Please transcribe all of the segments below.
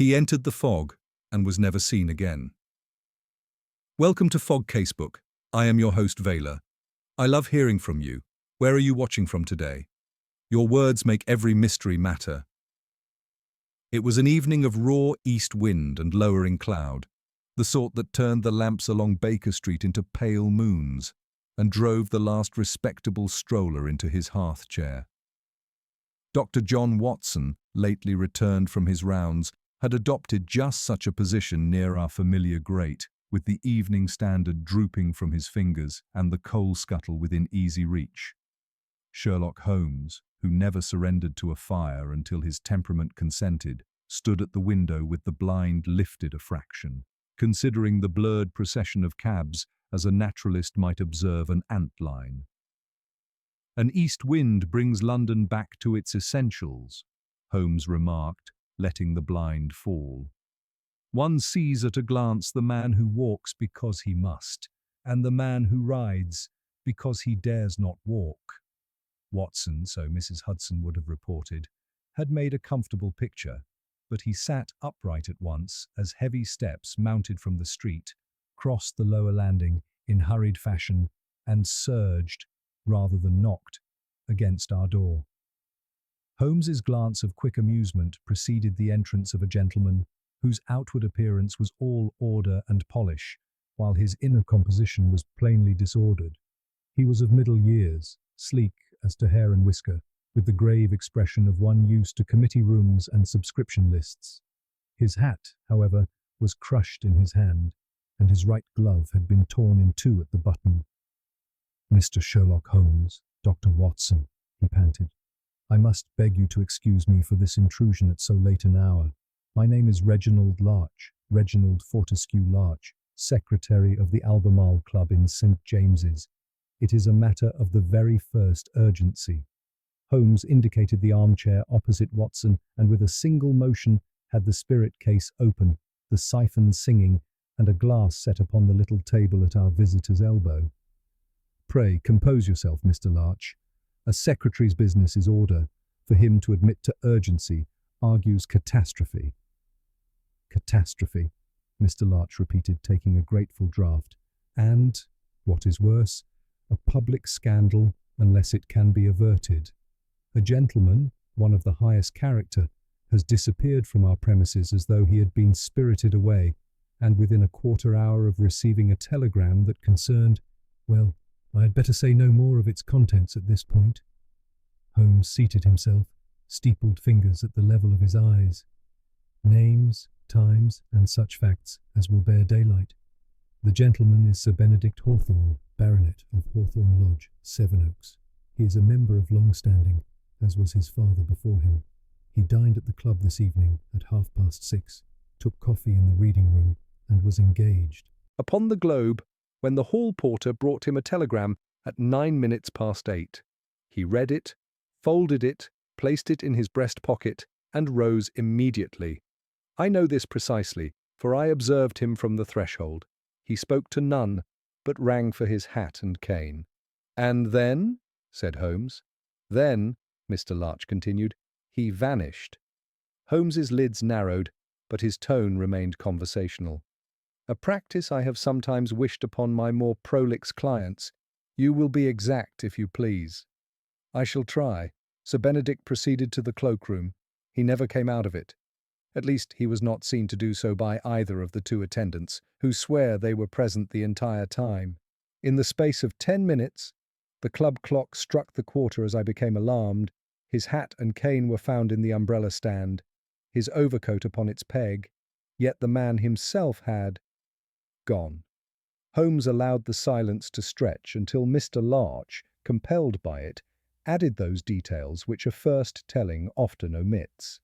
He entered the fog and was never seen again. Welcome to Fog Casebook. I am your host, Vela. I love hearing from you. Where are you watching from today? Your words make every mystery matter. It was an evening of raw east wind and lowering cloud, the sort that turned the lamps along Baker Street into pale moons and drove the last respectable stroller into his hearth chair. Dr. John Watson, lately returned from his rounds, had adopted just such a position near our familiar grate, with the Evening Standard drooping from his fingers and the coal scuttle within easy reach. Sherlock Holmes, who never surrendered to a fire until his temperament consented, stood at the window with the blind lifted a fraction, considering the blurred procession of cabs as a naturalist might observe an ant line. An east wind brings London back to its essentials, Holmes remarked, letting the blind fall. One sees at a glance the man who walks because he must, and the man who rides because he dares not walk. Watson, so Mrs. Hudson would have reported, had made a comfortable picture, but he sat upright at once as heavy steps mounted from the street, crossed the lower landing in hurried fashion, and surged, rather than knocked, against our door. Holmes's glance of quick amusement preceded the entrance of a gentleman whose outward appearance was all order and polish, while his inner composition was plainly disordered. He was of middle years, sleek as to hair and whisker, with the grave expression of one used to committee rooms and subscription lists. His hat, however, was crushed in his hand, and his right glove had been torn in two at the button. "Mr. Sherlock Holmes, Dr. Watson," he panted. "I must beg you to excuse me for this intrusion at so late an hour. My name is Reginald Fortescue Larch, secretary of the Albemarle Club in St. James's. It is a matter of the very first urgency." Holmes indicated the armchair opposite Watson, and with a single motion had the spirit case open, the siphon singing, and a glass set upon the little table at our visitor's elbow. "Pray, compose yourself, Mr. Larch. A secretary's business is order. For him to admit to urgency argues catastrophe." "Catastrophe," Mr. Larch repeated, taking a grateful draught. "And, what is worse, a public scandal unless it can be averted. A gentleman, one of the highest character, has disappeared from our premises as though he had been spirited away, and within a quarter hour of receiving a telegram that concerned, well, I had better say no more of its contents at this point." Holmes seated himself, steepled fingers at the level of his eyes. "Names, times, and such facts as will bear daylight. The gentleman is Sir Benedict Hawthorne, Baronet of Hawthorne Lodge, Sevenoaks. He is a member of long standing, as was his father before him. He dined at the club this evening at 6:30, took coffee in the reading room, and was engaged upon the Globe when the hall porter brought him a telegram at 8:09. He read it, folded it, placed it in his breast pocket, and rose immediately. I know this precisely, for I observed him from the threshold. He spoke to none, but rang for his hat and cane. "And then?" said Holmes. "Then," Mr. Larch continued, "he vanished." Holmes's lids narrowed, but his tone remained conversational. "A practice I have sometimes wished upon my more prolix clients. You will be exact, if you please." "I shall try." Sir Benedict proceeded to the cloakroom. He never came out of it. At least he was not seen to do so by either of the two attendants, who swear they were present the entire time. In the space of 10 minutes, the club clock struck the quarter as I became alarmed. His hat and cane were found in the umbrella stand, his overcoat upon its peg, yet the man himself had gone. Holmes allowed the silence to stretch until Mr. Larch, compelled by it, added those details which a first telling often omits.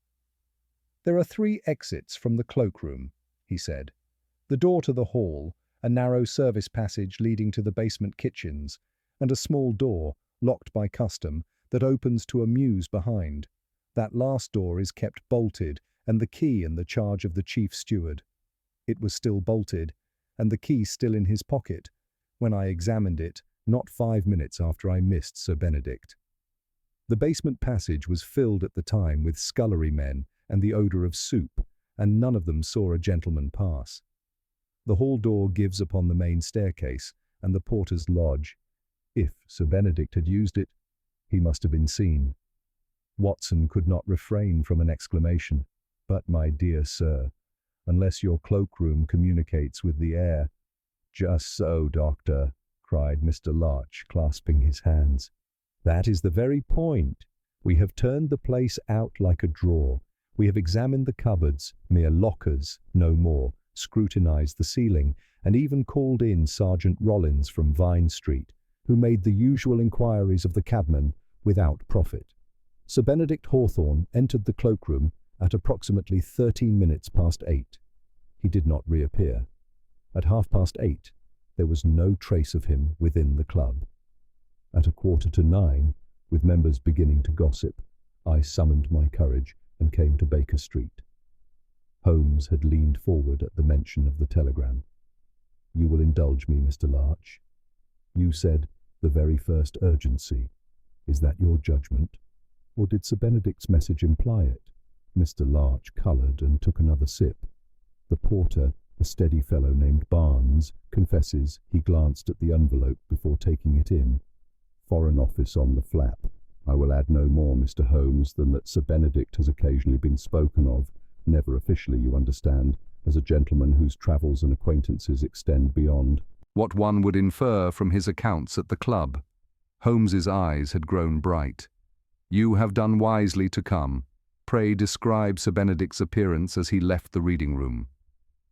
"There are 3 exits from the cloakroom," he said. "The door to the hall, a narrow service passage leading to the basement kitchens, and a small door, locked by custom, that opens to a mews behind. That last door is kept bolted, and the key in the charge of the chief steward. It was still bolted, and the key still in his pocket, when I examined it, not 5 minutes after I missed Sir Benedict. The basement passage was filled at the time with scullery men and the odour of soup, and none of them saw a gentleman pass. The hall door gives upon the main staircase and the porter's lodge. If Sir Benedict had used it, he must have been seen. Watson could not refrain from an exclamation. But, my dear sir, unless your cloakroom communicates with the air— "Just so, doctor," cried Mr. Larch, clasping his hands. "That is the very point. We have turned the place out like a drawer. We have examined the cupboards, mere lockers, no more, scrutinized the ceiling, and even called in Sergeant Rollins from Vine Street, who made the usual inquiries of the cabman without profit." Sir Benedict Hawthorne entered the cloakroom at approximately 13 minutes past 8. He did not reappear. At 8:30, there was no trace of him within the club. At 9:15, with members beginning to gossip, I summoned my courage and came to Baker Street. Holmes had leaned forward at the mention of the telegram. "You will indulge me, Mr. Larch. You said the very first urgency. Is that your judgment? Or did Sir Benedict's message imply it?" Mr. Larch coloured and took another sip. The porter, a steady fellow named Barnes, confesses he glanced at the envelope before taking it in. "Foreign Office on the flap. I will add no more, Mr. Holmes, than that Sir Benedict has occasionally been spoken of, never officially, you understand, as a gentleman whose travels and acquaintances extend beyond what one would infer from his accounts at the club." Holmes's eyes had grown bright. "You have done wisely to come. Pray describe Sir Benedict's appearance as he left the reading room."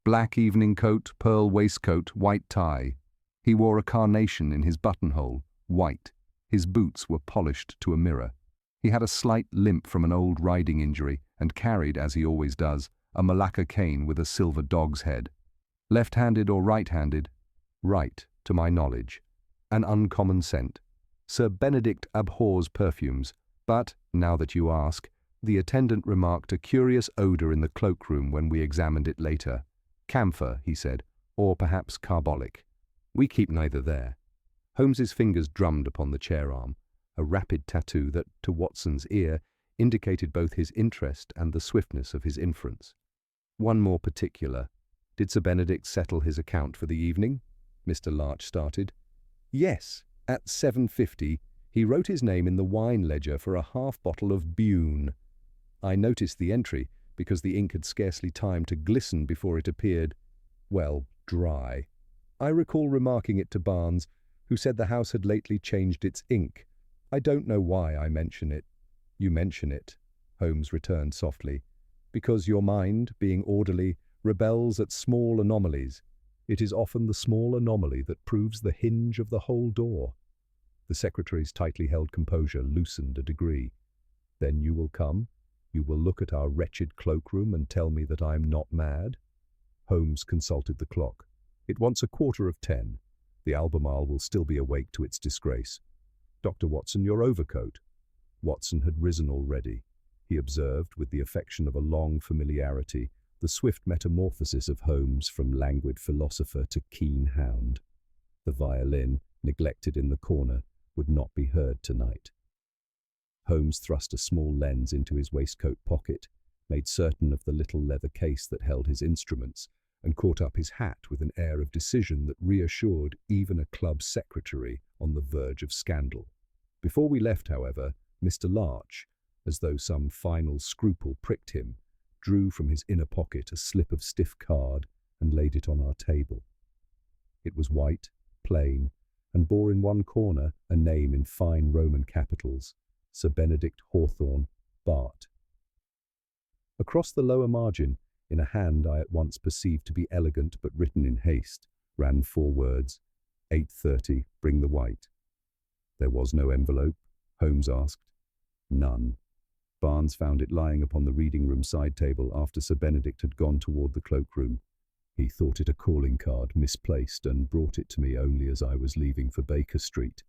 "Black evening coat, pearl waistcoat, white tie. He wore a carnation in his buttonhole, white. His boots were polished to a mirror. He had a slight limp from an old riding injury and carried, as he always does, a Malacca cane with a silver dog's head. Left-handed or right-handed? Right, to my knowledge. An uncommon scent. Sir Benedict abhors perfumes, but, now that you ask, the attendant remarked a curious odour in the cloakroom when we examined it later. Camphor, he said, or perhaps carbolic. We keep neither there." Holmes's fingers drummed upon the chair arm, a rapid tattoo that, to Watson's ear, indicated both his interest and the swiftness of his inference. "One more particular. Did Sir Benedict settle his account for the evening?" Mr. Larch started. "Yes, at 7:50, he wrote his name in the wine ledger for a half bottle of Beaune. I noticed the entry because the ink had scarcely time to glisten before it appeared, well, dry. I recall remarking it to Barnes, who said the house had lately changed its ink. I don't know why I mention it." "You mention it," Holmes returned softly, "because your mind, being orderly, rebels at small anomalies. It is often the small anomaly that proves the hinge of the whole door." The secretary's tightly held composure loosened a degree. "Then you will come? You will look at our wretched cloakroom and tell me that I am not mad?" Holmes consulted the clock. "It wants 9:15. The Albemarle will still be awake to its disgrace. Dr. Watson, your overcoat." Watson had risen already. He observed, with the affection of a long familiarity, the swift metamorphosis of Holmes from languid philosopher to keen hound. The violin, neglected in the corner, would not be heard tonight. Holmes thrust a small lens into his waistcoat pocket, made certain of the little leather case that held his instruments, and caught up his hat with an air of decision that reassured even a club secretary on the verge of scandal. Before we left, however, Mr. Larch, as though some final scruple pricked him, drew from his inner pocket a slip of stiff card and laid it on our table. It was white, plain, and bore in one corner a name in fine Roman capitals, Sir Benedict Hawthorne, Bart. Across the lower margin, in a hand I at once perceived to be elegant but written in haste, ran 4 words, 8:30, bring the white. There was no envelope, Holmes asked. None. Barnes found it lying upon the reading-room side table after Sir Benedict had gone toward the cloakroom. He thought it a calling card misplaced and brought it to me only as I was leaving for Baker Street.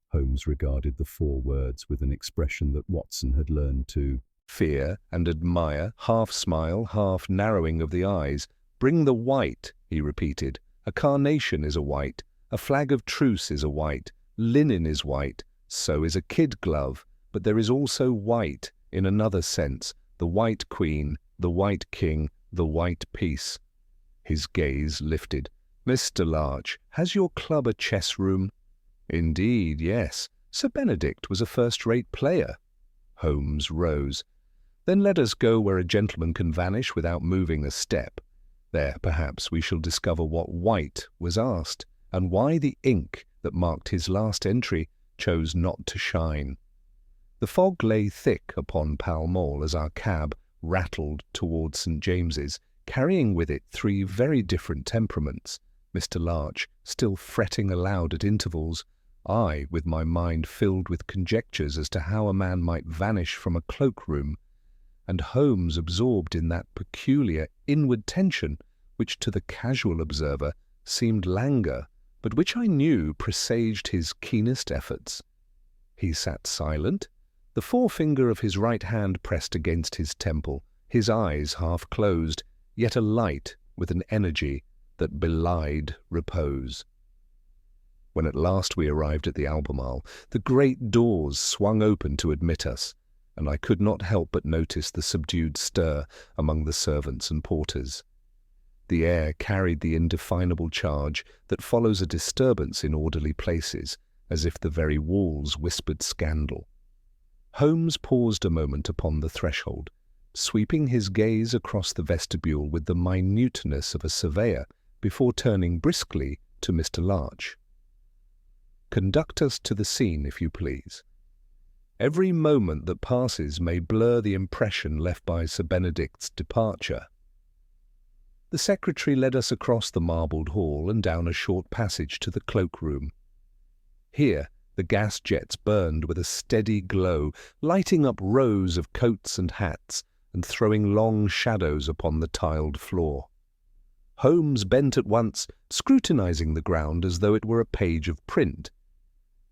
Holmes regarded the 4 words with an expression that Watson had learned to fear and admire, half smile, half narrowing of the eyes. Bring the white, he repeated. A carnation is a white, a flag of truce is a white, linen is white, so is a kid glove, but there is also white, in another sense, the white queen, the white king, the white piece. His gaze lifted. "Mr. Larch, has your club a chess room?" "Indeed, yes. Sir Benedict was a first-rate player." Holmes rose. "Then let us go where a gentleman can vanish without moving a step. There, perhaps, we shall discover what white was asked, and why the ink that marked his last entry chose not to shine." The fog lay thick upon Pall Mall as our cab rattled towards St. James's, carrying with it three very different temperaments. Mr. Larch, still fretting aloud at intervals, I, with my mind filled with conjectures as to how a man might vanish from a cloak-room, and Holmes absorbed in that peculiar inward tension which to the casual observer seemed languor, but which I knew presaged his keenest efforts. He sat silent, the forefinger of his right hand pressed against his temple, his eyes half closed, yet alight with an energy that belied repose. When at last we arrived at the Albemarle, the great doors swung open to admit us, and I could not help but notice the subdued stir among the servants and porters. The air carried the indefinable charge that follows a disturbance in orderly places, as if the very walls whispered scandal. Holmes paused a moment upon the threshold, sweeping his gaze across the vestibule with the minuteness of a surveyor, before turning briskly to Mr. Larch. "Conduct us to the scene, if you please. Every moment that passes may blur the impression left by Sir Benedict's departure." The secretary led us across the marbled hall and down a short passage to the cloak-room. Here the gas jets burned with a steady glow, lighting up rows of coats and hats, and throwing long shadows upon the tiled floor. Holmes bent at once, scrutinizing the ground as though it were a page of print.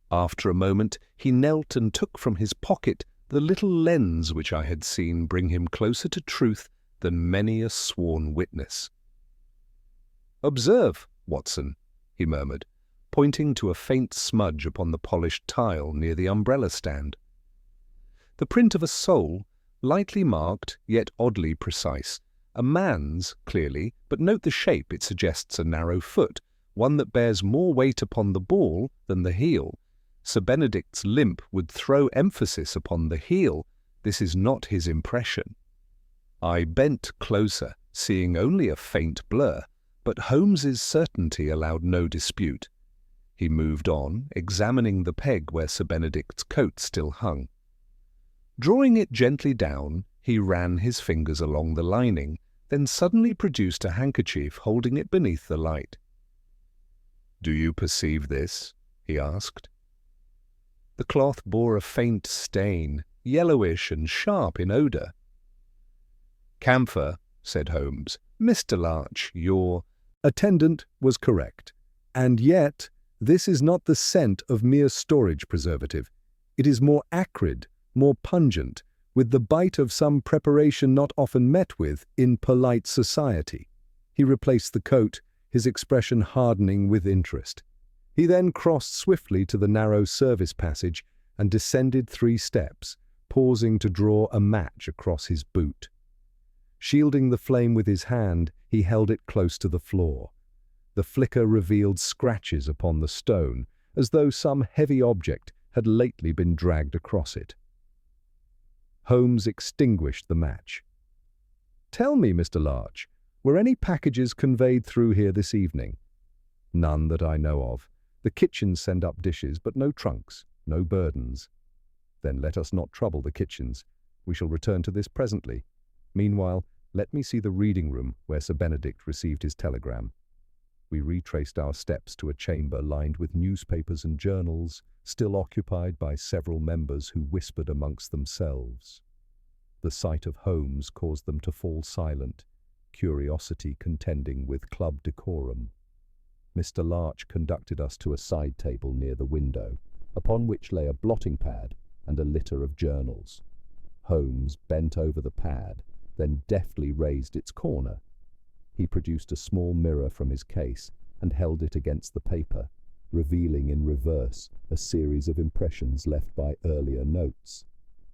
After a moment he knelt and took from his pocket the little lens which I had seen bring him closer to truth than many a sworn witness. "Observe, Watson," he murmured, pointing to a faint smudge upon the polished tile near the umbrella-stand. "The print of a sole, lightly marked, yet oddly precise. A man's, clearly, but note the shape. It suggests a narrow foot, one that bears more weight upon the ball than the heel. Sir Benedict's limp would throw emphasis upon the heel. This is not his impression." I bent closer, seeing only a faint blur, but Holmes's certainty allowed no dispute. He moved on, examining the peg where Sir Benedict's coat still hung. Drawing it gently down, he ran his fingers along the lining, then suddenly produced a handkerchief, holding it beneath the light. "Do you perceive this?" he asked. The cloth bore a faint stain, yellowish and sharp in odour. "Camphor," said Holmes. "Mr. Larch, your—" Attendant was correct. And yet, this is not the scent of mere storage preservative. It is more acrid, more pungent, with the bite of some preparation not often met with in polite society. He replaced the coat, his expression hardening with interest. He then crossed swiftly to the narrow service passage and descended 3 steps, pausing to draw a match across his boot. Shielding the flame with his hand, he held it close to the floor. The flicker revealed scratches upon the stone, as though some heavy object had lately been dragged across it. Holmes extinguished the match. "Tell me, Mr. Larch, were any packages conveyed through here this evening?" "None that I know of. The kitchens send up dishes, but no trunks, no burdens." "Then let us not trouble the kitchens. We shall return to this presently. Meanwhile, let me see the reading room where Sir Benedict received his telegram." We retraced our steps to a chamber lined with newspapers and journals, still occupied by several members who whispered amongst themselves. The sight of Holmes caused them to fall silent, curiosity contending with club decorum. Mr. Larch conducted us to a side table near the window, upon which lay a blotting pad and a litter of journals. Holmes bent over the pad, then deftly raised its corner. He produced a small mirror from his case and held it against the paper, revealing in reverse a series of impressions left by earlier notes.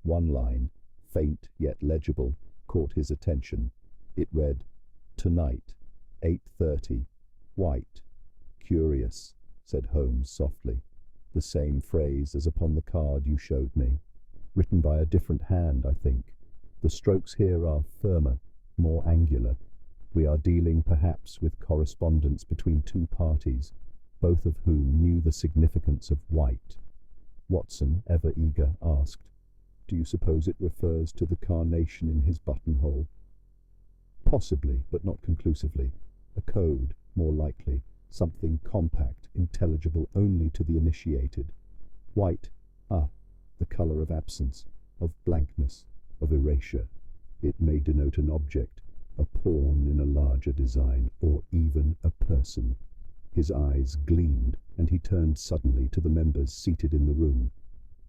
One line, faint yet legible, caught his attention. It read, Tonight, 8:30. White. Curious, said Holmes softly. The same phrase as upon the card you showed me. Written by a different hand, I think. The strokes here are firmer, more angular. We are dealing perhaps with correspondence between two parties, both of whom knew the significance of white. Watson, ever eager, asked, "Do you suppose it refers to the carnation in his buttonhole?" "Possibly, but not conclusively. A code, more likely, something compact, intelligible only to the initiated. White, the colour of absence, of blankness, of erasure. It may denote an object, a pawn in a larger design, or even a person." His eyes gleamed, and he turned suddenly to the members seated in the room.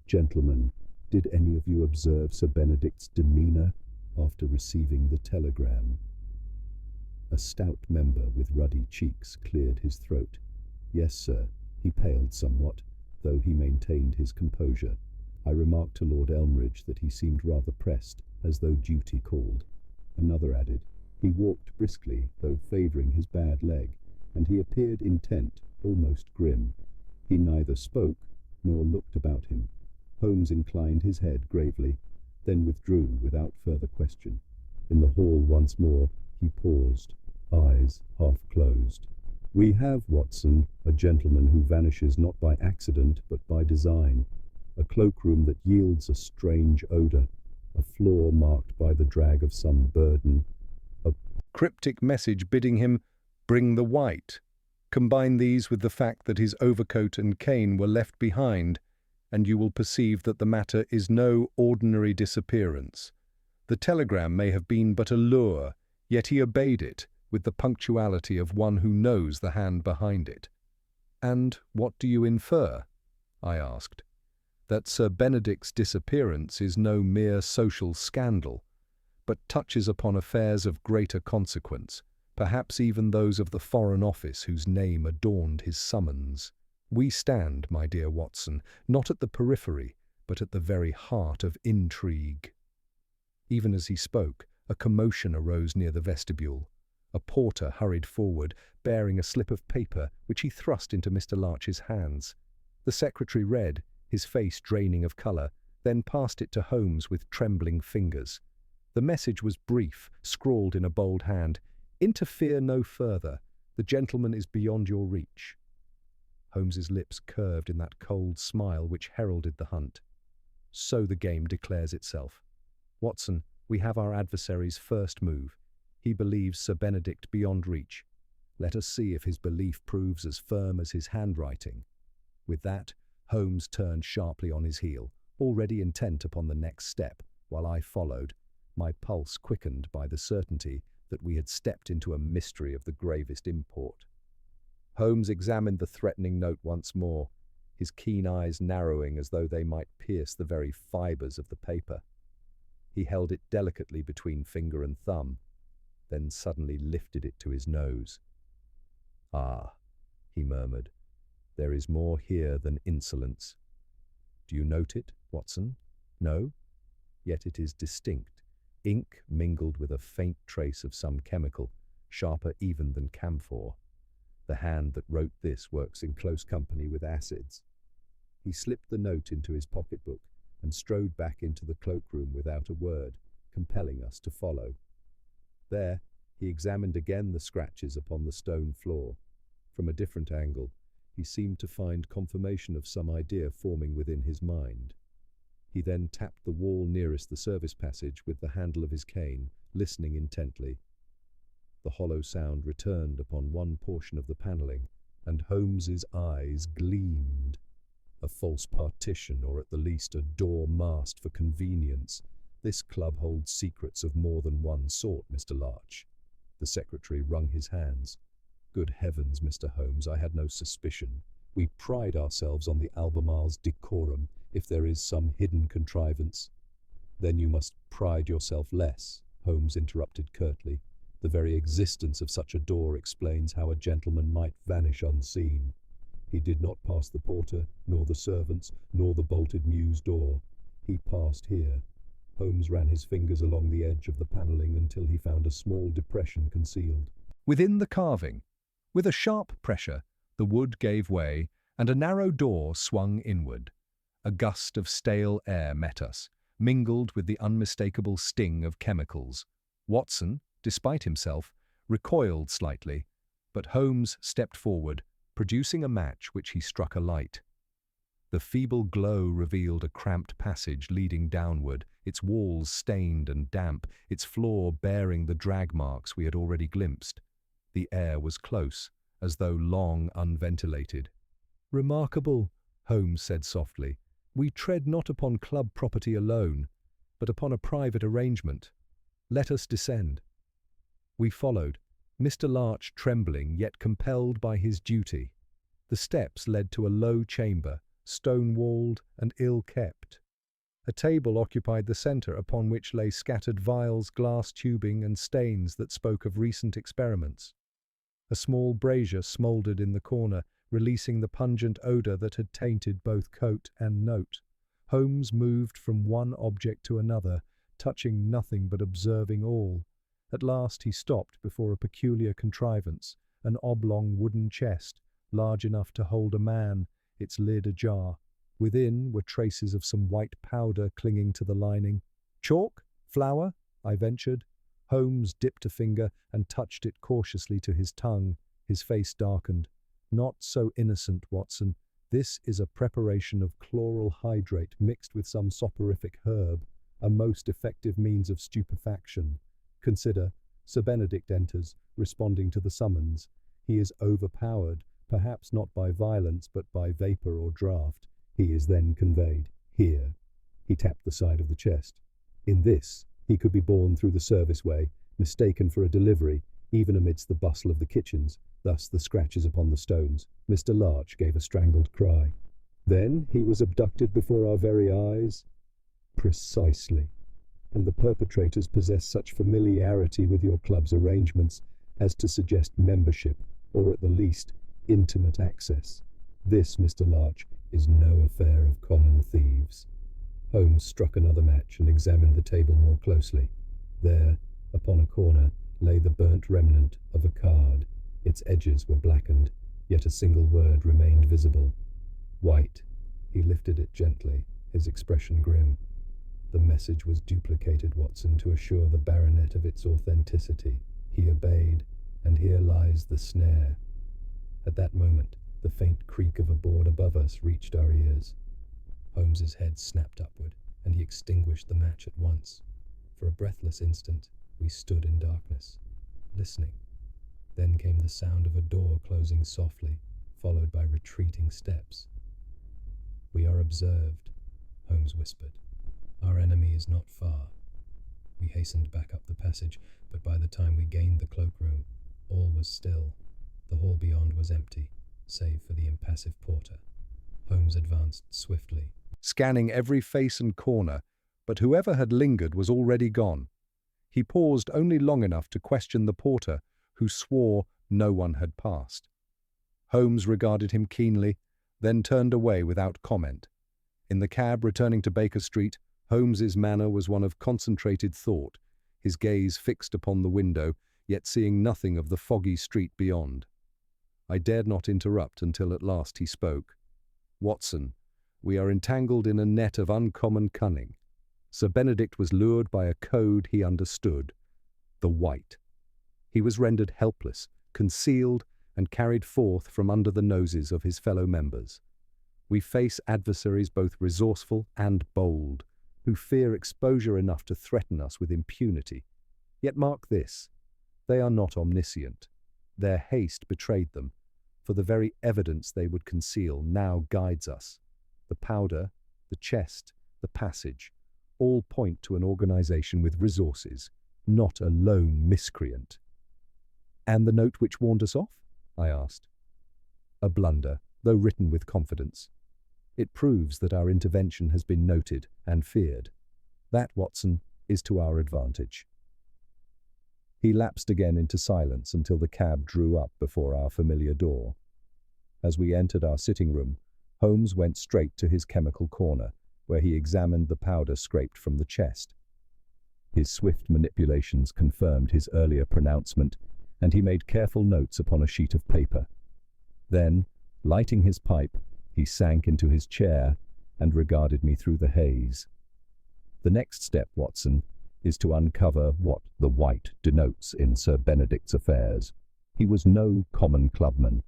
"Gentlemen, did any of you observe Sir Benedict's demeanour after receiving the telegram?" A stout member with ruddy cheeks cleared his throat. "Yes, sir." He paled somewhat, though he maintained his composure. I remarked to Lord Elmridge that he seemed rather pressed, as though duty called. Another added, "He walked briskly, though favouring his bad leg, and he appeared intent, almost grim. He neither spoke nor looked about him." Holmes inclined his head gravely, then withdrew without further question. In the hall once more, he paused, eyes half closed. "We have, Watson, a gentleman who vanishes not by accident but by design. A cloakroom that yields a strange odour, a floor marked by the drag of some burden, a cryptic message bidding him bring the white. Combine these with the fact that his overcoat and cane were left behind, and you will perceive that the matter is no ordinary disappearance. The telegram may have been but a lure, yet he obeyed it with the punctuality of one who knows the hand behind it." "And what do you infer?" I asked. "That Sir Benedict's disappearance is no mere social scandal, but touches upon affairs of greater consequence, perhaps even those of the Foreign Office whose name adorned his summons. We stand, my dear Watson, not at the periphery, but at the very heart of intrigue." Even as he spoke, a commotion arose near the vestibule. A porter hurried forward, bearing a slip of paper, which he thrust into Mr. Larch's hands. The secretary read, his face draining of colour, then passed it to Holmes with trembling fingers. The message was brief, scrawled in a bold hand. "Interfere no further. The gentleman is beyond your reach." Holmes's lips curved in that cold smile which heralded the hunt. "So the game declares itself. Watson, we have our adversary's first move. He believes Sir Benedict beyond reach. Let us see if his belief proves as firm as his handwriting." With that, Holmes turned sharply on his heel, already intent upon the next step, while I followed, my pulse quickened by the certainty that we had stepped into a mystery of the gravest import. Holmes examined the threatening note once more, his keen eyes narrowing as though they might pierce the very fibres of the paper. He held it delicately between finger and thumb, then suddenly lifted it to his nose. "Ah," he murmured, "there is more here than insolence. Do you note it, Watson? No? Yet it is distinct, ink mingled with a faint trace of some chemical, sharper even than camphor. The hand that wrote this works in close company with acids." He slipped the note into his pocketbook and strode back into the cloakroom without a word, compelling us to follow. There, he examined again the scratches upon the stone floor. From a different angle, he seemed to find confirmation of some idea forming within his mind. He then tapped the wall nearest the service passage with the handle of his cane, listening intently. The hollow sound returned upon one portion of the panelling, and Holmes's eyes gleamed. A false partition, or at the least a door masked for convenience. This club holds secrets of more than one sort, Mr. Larch. The secretary wrung his hands. "Good heavens, Mr. Holmes, I had no suspicion. We pride ourselves on the Albemarle's decorum, if there is some hidden contrivance." "Then you must pride yourself less," Holmes interrupted curtly. "The very existence of such a door explains how a gentleman might vanish unseen. He did not pass the porter, nor the servants, nor the bolted mews door. He passed here." Holmes ran his fingers along the edge of the panelling until he found a small depression concealed. Within the carving, with a sharp pressure, the wood gave way and a narrow door swung inward. A gust of stale air met us, mingled with the unmistakable sting of chemicals. Watson, despite himself, recoiled slightly, but Holmes stepped forward, producing a match which he struck alight. The feeble glow revealed a cramped passage leading downward, its walls stained and damp, its floor bearing the drag marks we had already glimpsed. The air was close, as though long unventilated. "Remarkable," Holmes said softly. "We tread not upon club property alone, but upon a private arrangement. Let us descend." We followed, Mr. Larch trembling yet compelled by his duty. The steps led to a low chamber, stone-walled and ill-kept. A table occupied the centre, upon which lay scattered vials, glass tubing, and stains that spoke of recent experiments. A small brazier smouldered in the corner, releasing the pungent odour that had tainted both coat and note. Holmes moved from one object to another, touching nothing but observing all. At last he stopped before a peculiar contrivance, an oblong wooden chest, large enough to hold a man, its lid ajar. Within were traces of some white powder clinging to the lining. "Chalk? Flour?" I ventured. Holmes dipped a finger and touched it cautiously to his tongue. His face darkened. "Not so innocent, Watson. This is a preparation of chloral hydrate mixed with some soporific herb, a most effective means of stupefaction. Consider, Sir Benedict enters, responding to the summons. He is overpowered, perhaps not by violence but by vapour or draught. He is then conveyed. Here." He tapped the side of the chest. "In this, he could be borne through the service way, mistaken for a delivery, even amidst the bustle of the kitchens, thus the scratches upon the stones." Mr. Larch gave a strangled cry. "Then he was abducted before our very eyes?" "Precisely. And the perpetrators possess such familiarity with your club's arrangements as to suggest membership, or at the least, intimate access. This, Mr. Larch, is no affair of common thieves." Holmes struck another match and examined the table more closely. There, upon a corner, lay the burnt remnant of a card. Its edges were blackened, yet a single word remained visible. "White." He lifted it gently, his expression grim. "The message was duplicated, Watson, to assure the baronet of its authenticity. He obeyed, and here lies the snare." At that moment, the faint creak of a board above us reached our ears. Holmes's head snapped upward, and he extinguished the match at once. For a breathless instant, we stood in darkness, listening. Then came the sound of a door closing softly, followed by retreating steps. "We are observed," Holmes whispered. "Our enemy is not far." We hastened back up the passage, but by the time we gained the cloakroom, all was still. The hall beyond was empty, save for the impassive porter. Holmes advanced swiftly, scanning every face and corner, but whoever had lingered was already gone. He paused only long enough to question the porter, who swore no one had passed. Holmes regarded him keenly, then turned away without comment. In the cab returning to Baker Street, Holmes's manner was one of concentrated thought, his gaze fixed upon the window, yet seeing nothing of the foggy street beyond. I dared not interrupt until at last he spoke. "Watson, we are entangled in a net of uncommon cunning. Sir Benedict was lured by a code he understood, the white. He was rendered helpless, concealed, and carried forth from under the noses of his fellow members. We face adversaries both resourceful and bold, who fear exposure enough to threaten us with impunity. Yet mark this, they are not omniscient. Their haste betrayed them, for the very evidence they would conceal now guides us. The powder, the chest, the passage, all point to an organization with resources, not a lone miscreant." "And the note which warned us off?" I asked. "A blunder, though written with confidence. It proves that our intervention has been noted and feared. That, Watson, is to our advantage." He lapsed again into silence until the cab drew up before our familiar door. As we entered our sitting room, Holmes went straight to his chemical corner, where he examined the powder scraped from the chest. His swift manipulations confirmed his earlier pronouncement, and he made careful notes upon a sheet of paper. Then, lighting his pipe, he sank into his chair and regarded me through the haze. "The next step, Watson, is to uncover what the white denotes in Sir Benedict's affairs. He was no common clubman.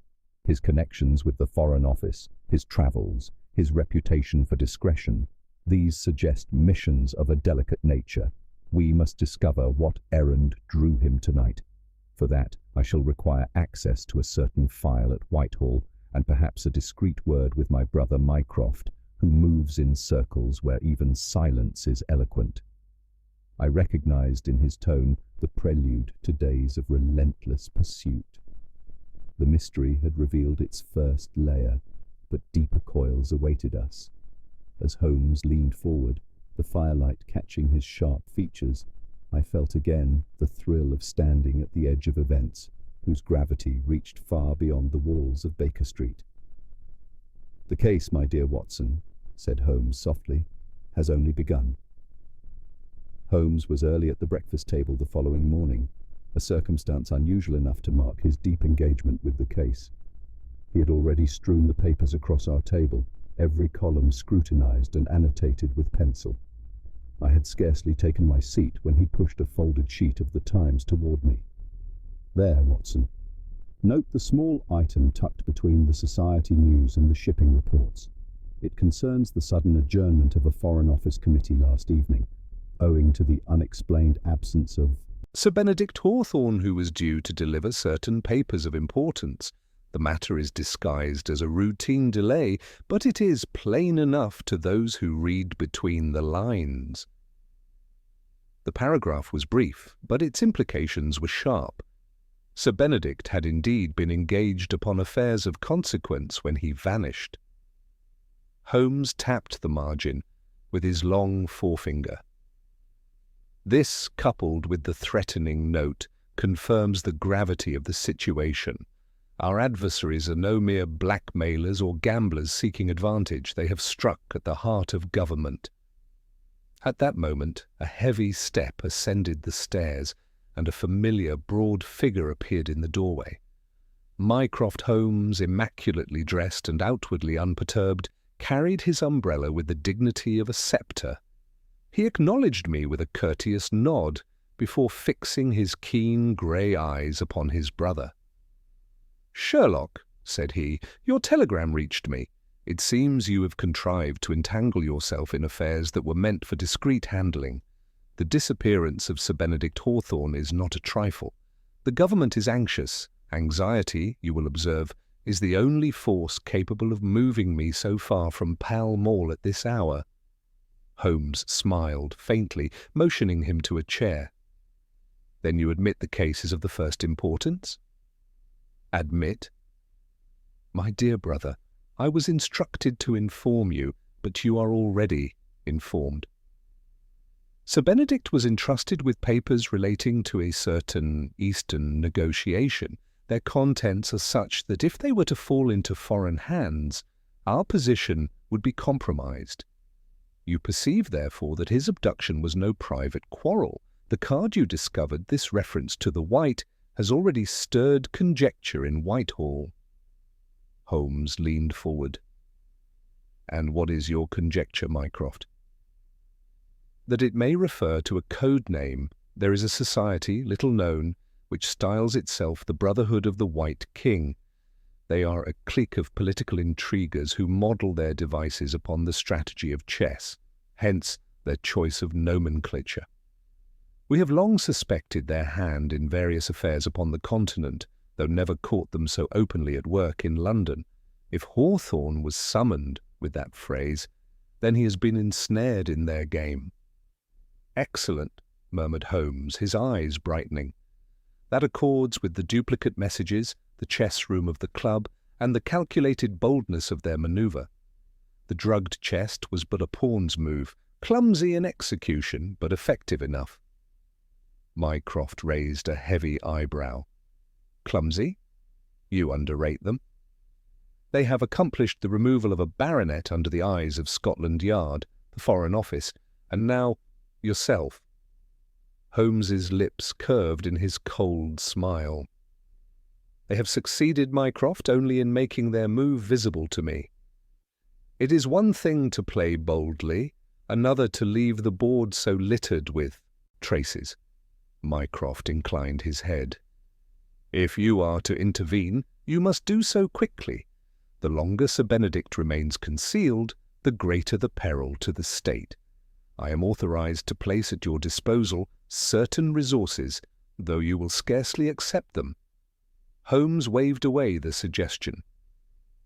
His connections with the Foreign Office, his travels, his reputation for discretion, these suggest missions of a delicate nature. We must discover what errand drew him tonight. For that, I shall require access to a certain file at Whitehall, and perhaps a discreet word with my brother Mycroft, who moves in circles where even silence is eloquent." I recognized in his tone the prelude to days of relentless pursuit. The mystery had revealed its first layer, but deeper coils awaited us. As Holmes leaned forward, the firelight catching his sharp features, I felt again the thrill of standing at the edge of events, whose gravity reached far beyond the walls of Baker Street. "The case, my dear Watson," said Holmes softly, "has only begun." Holmes was early at the breakfast table the following morning, a circumstance unusual enough to mark his deep engagement with the case. He had already strewn the papers across our table, every column scrutinized and annotated with pencil. I had scarcely taken my seat when he pushed a folded sheet of the Times toward me. "There, Watson. Note the small item tucked between the Society News and the shipping reports. It concerns the sudden adjournment of a Foreign Office committee last evening, owing to the unexplained absence of Sir Benedict Hawthorne, who was due to deliver certain papers of importance. The matter is disguised as a routine delay, but it is plain enough to those who read between the lines." The paragraph was brief, but its implications were sharp. Sir Benedict had indeed been engaged upon affairs of consequence when he vanished. Holmes tapped the margin with his long forefinger. This, coupled with the threatening note, confirms the gravity of the situation. Our adversaries are no mere blackmailers or gamblers seeking advantage. They have struck at the heart of government. At that moment, a heavy step ascended the stairs, and a familiar, broad figure appeared in the doorway. Mycroft Holmes, immaculately dressed and outwardly unperturbed, carried his umbrella with the dignity of a sceptre. He acknowledged me with a courteous nod before fixing his keen grey eyes upon his brother. "Sherlock," said he, "your telegram reached me. It seems you have contrived to entangle yourself in affairs that were meant for discreet handling. The disappearance of Sir Benedict Hawthorne is not a trifle. The government is anxious. Anxiety, you will observe, is the only force capable of moving me so far from Pall Mall at this hour." Holmes smiled faintly, motioning him to a chair. "Then you admit the case is of the first importance?" "Admit?" "My dear brother, I was instructed to inform you, but you are already informed. Sir Benedict was entrusted with papers relating to a certain Eastern negotiation. Their contents are such that if they were to fall into foreign hands, our position would be compromised. You perceive, therefore, that his abduction was no private quarrel. The card you discovered, this reference to the white, has already stirred conjecture in Whitehall." Holmes leaned forward. "And what is your conjecture, Mycroft?" "That it may refer to a code name. There is a society, little known, which styles itself the Brotherhood of the White King. They are a clique of political intriguers who model their devices upon the strategy of chess, hence their choice of nomenclature. We have long suspected their hand in various affairs upon the continent, though never caught them so openly at work in London. If Hawthorne was summoned with that phrase, then he has been ensnared in their game." "Excellent," murmured Holmes, his eyes brightening. "That accords with the duplicate messages, the chess room of the club, and the calculated boldness of their manoeuvre. The drugged chest was but a pawn's move, clumsy in execution, but effective enough." Mycroft raised a heavy eyebrow. "Clumsy? You underrate them. They have accomplished the removal of a baronet under the eyes of Scotland Yard, the Foreign Office, and now yourself. Holmes's lips curved in his cold smile. "They have succeeded, Mycroft, only in making their move visible to me. It is one thing to play boldly, another to leave the board so littered with traces." Mycroft inclined his head. "If you are to intervene, you must do so quickly. The longer Sir Benedict remains concealed, the greater the peril to the state. I am authorized to place at your disposal certain resources, though you will scarcely accept them." Holmes waved away the suggestion.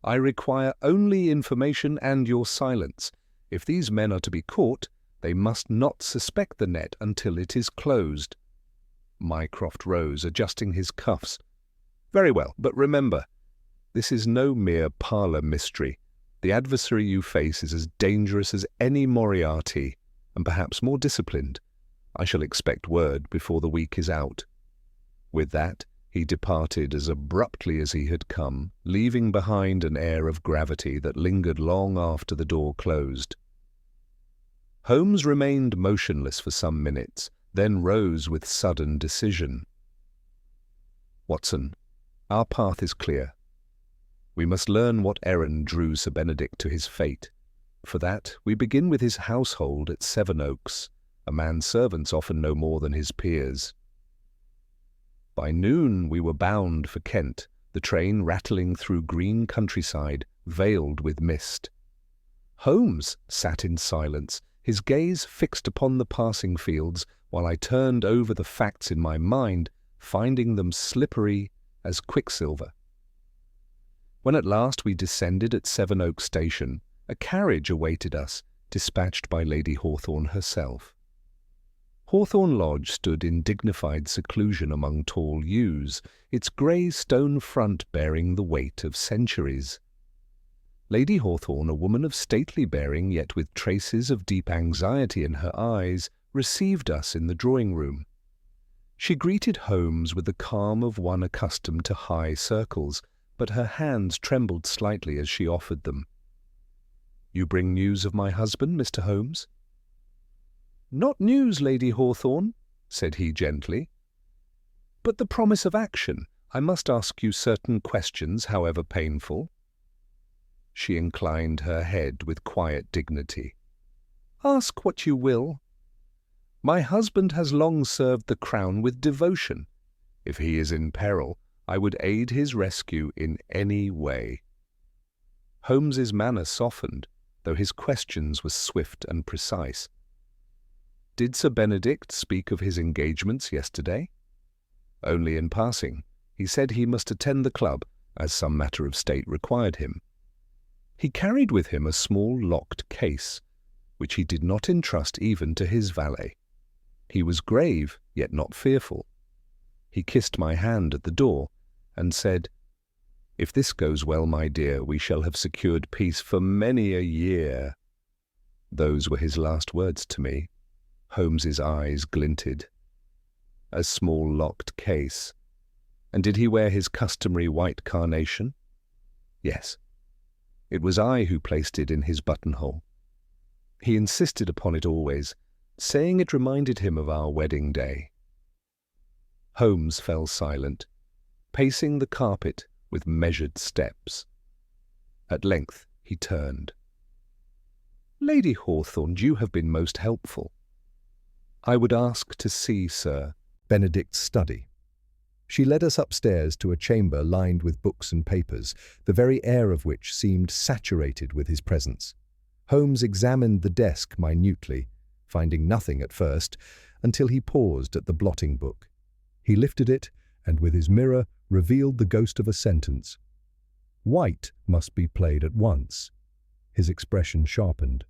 "I require only information and your silence. If these men are to be caught, they must not suspect the net until it is closed." Mycroft rose, adjusting his cuffs. "Very well, but remember, this is no mere parlour mystery. The adversary you face is as dangerous as any Moriarty, and perhaps more disciplined. I shall expect word before the week is out." With that, he departed as abruptly as he had come, leaving behind an air of gravity that lingered long after the door closed. Holmes remained motionless for some minutes, then rose with sudden decision. "Watson, our path is clear. We must learn what errand drew Sir Benedict to his fate. For that, we begin with his household at Sevenoaks. A man's servants often know more than his peers." By noon we were bound for Kent, the train rattling through green countryside, veiled with mist. Holmes sat in silence, his gaze fixed upon the passing fields, while I turned over the facts in my mind, finding them slippery as quicksilver. When at last we descended at Sevenoaks Station, a carriage awaited us, dispatched by Lady Hawthorne herself. Hawthorne Lodge stood in dignified seclusion among tall yews, its grey stone front bearing the weight of centuries. Lady Hawthorne, a woman of stately bearing yet with traces of deep anxiety in her eyes, received us in the drawing-room. She greeted Holmes with the calm of one accustomed to high circles, but her hands trembled slightly as she offered them. "You bring news of my husband, Mr. Holmes?" "Not news, Lady Hawthorne," said he gently, "but the promise of action. I must ask you certain questions, however painful." She inclined her head with quiet dignity. "Ask what you will. My husband has long served the Crown with devotion. If he is in peril, I would aid his rescue in any way." Holmes's manner softened, though his questions were swift and precise. "Did Sir Benedict speak of his engagements yesterday?" "Only in passing. He said he must attend the club, as some matter of state required him. He carried with him a small locked case, which he did not entrust even to his valet. He was grave, yet not fearful. He kissed my hand at the door, and said, 'If this goes well, my dear, we shall have secured peace for many a year.' Those were his last words to me." Holmes's eyes glinted. "A small locked case. And did he wear his customary white carnation?" "Yes. It was I who placed it in his buttonhole. He insisted upon it always, saying it reminded him of our wedding day." Holmes fell silent, pacing the carpet with measured steps. At length he turned. "Lady Hawthorne, you have been most helpful. I would ask to see Sir Benedict's study." She led us upstairs to a chamber lined with books and papers, the very air of which seemed saturated with his presence. Holmes examined the desk minutely, finding nothing at first, until he paused at the blotting book. He lifted it, and with his mirror revealed the ghost of a sentence. "White must be played at once." His expression sharpened.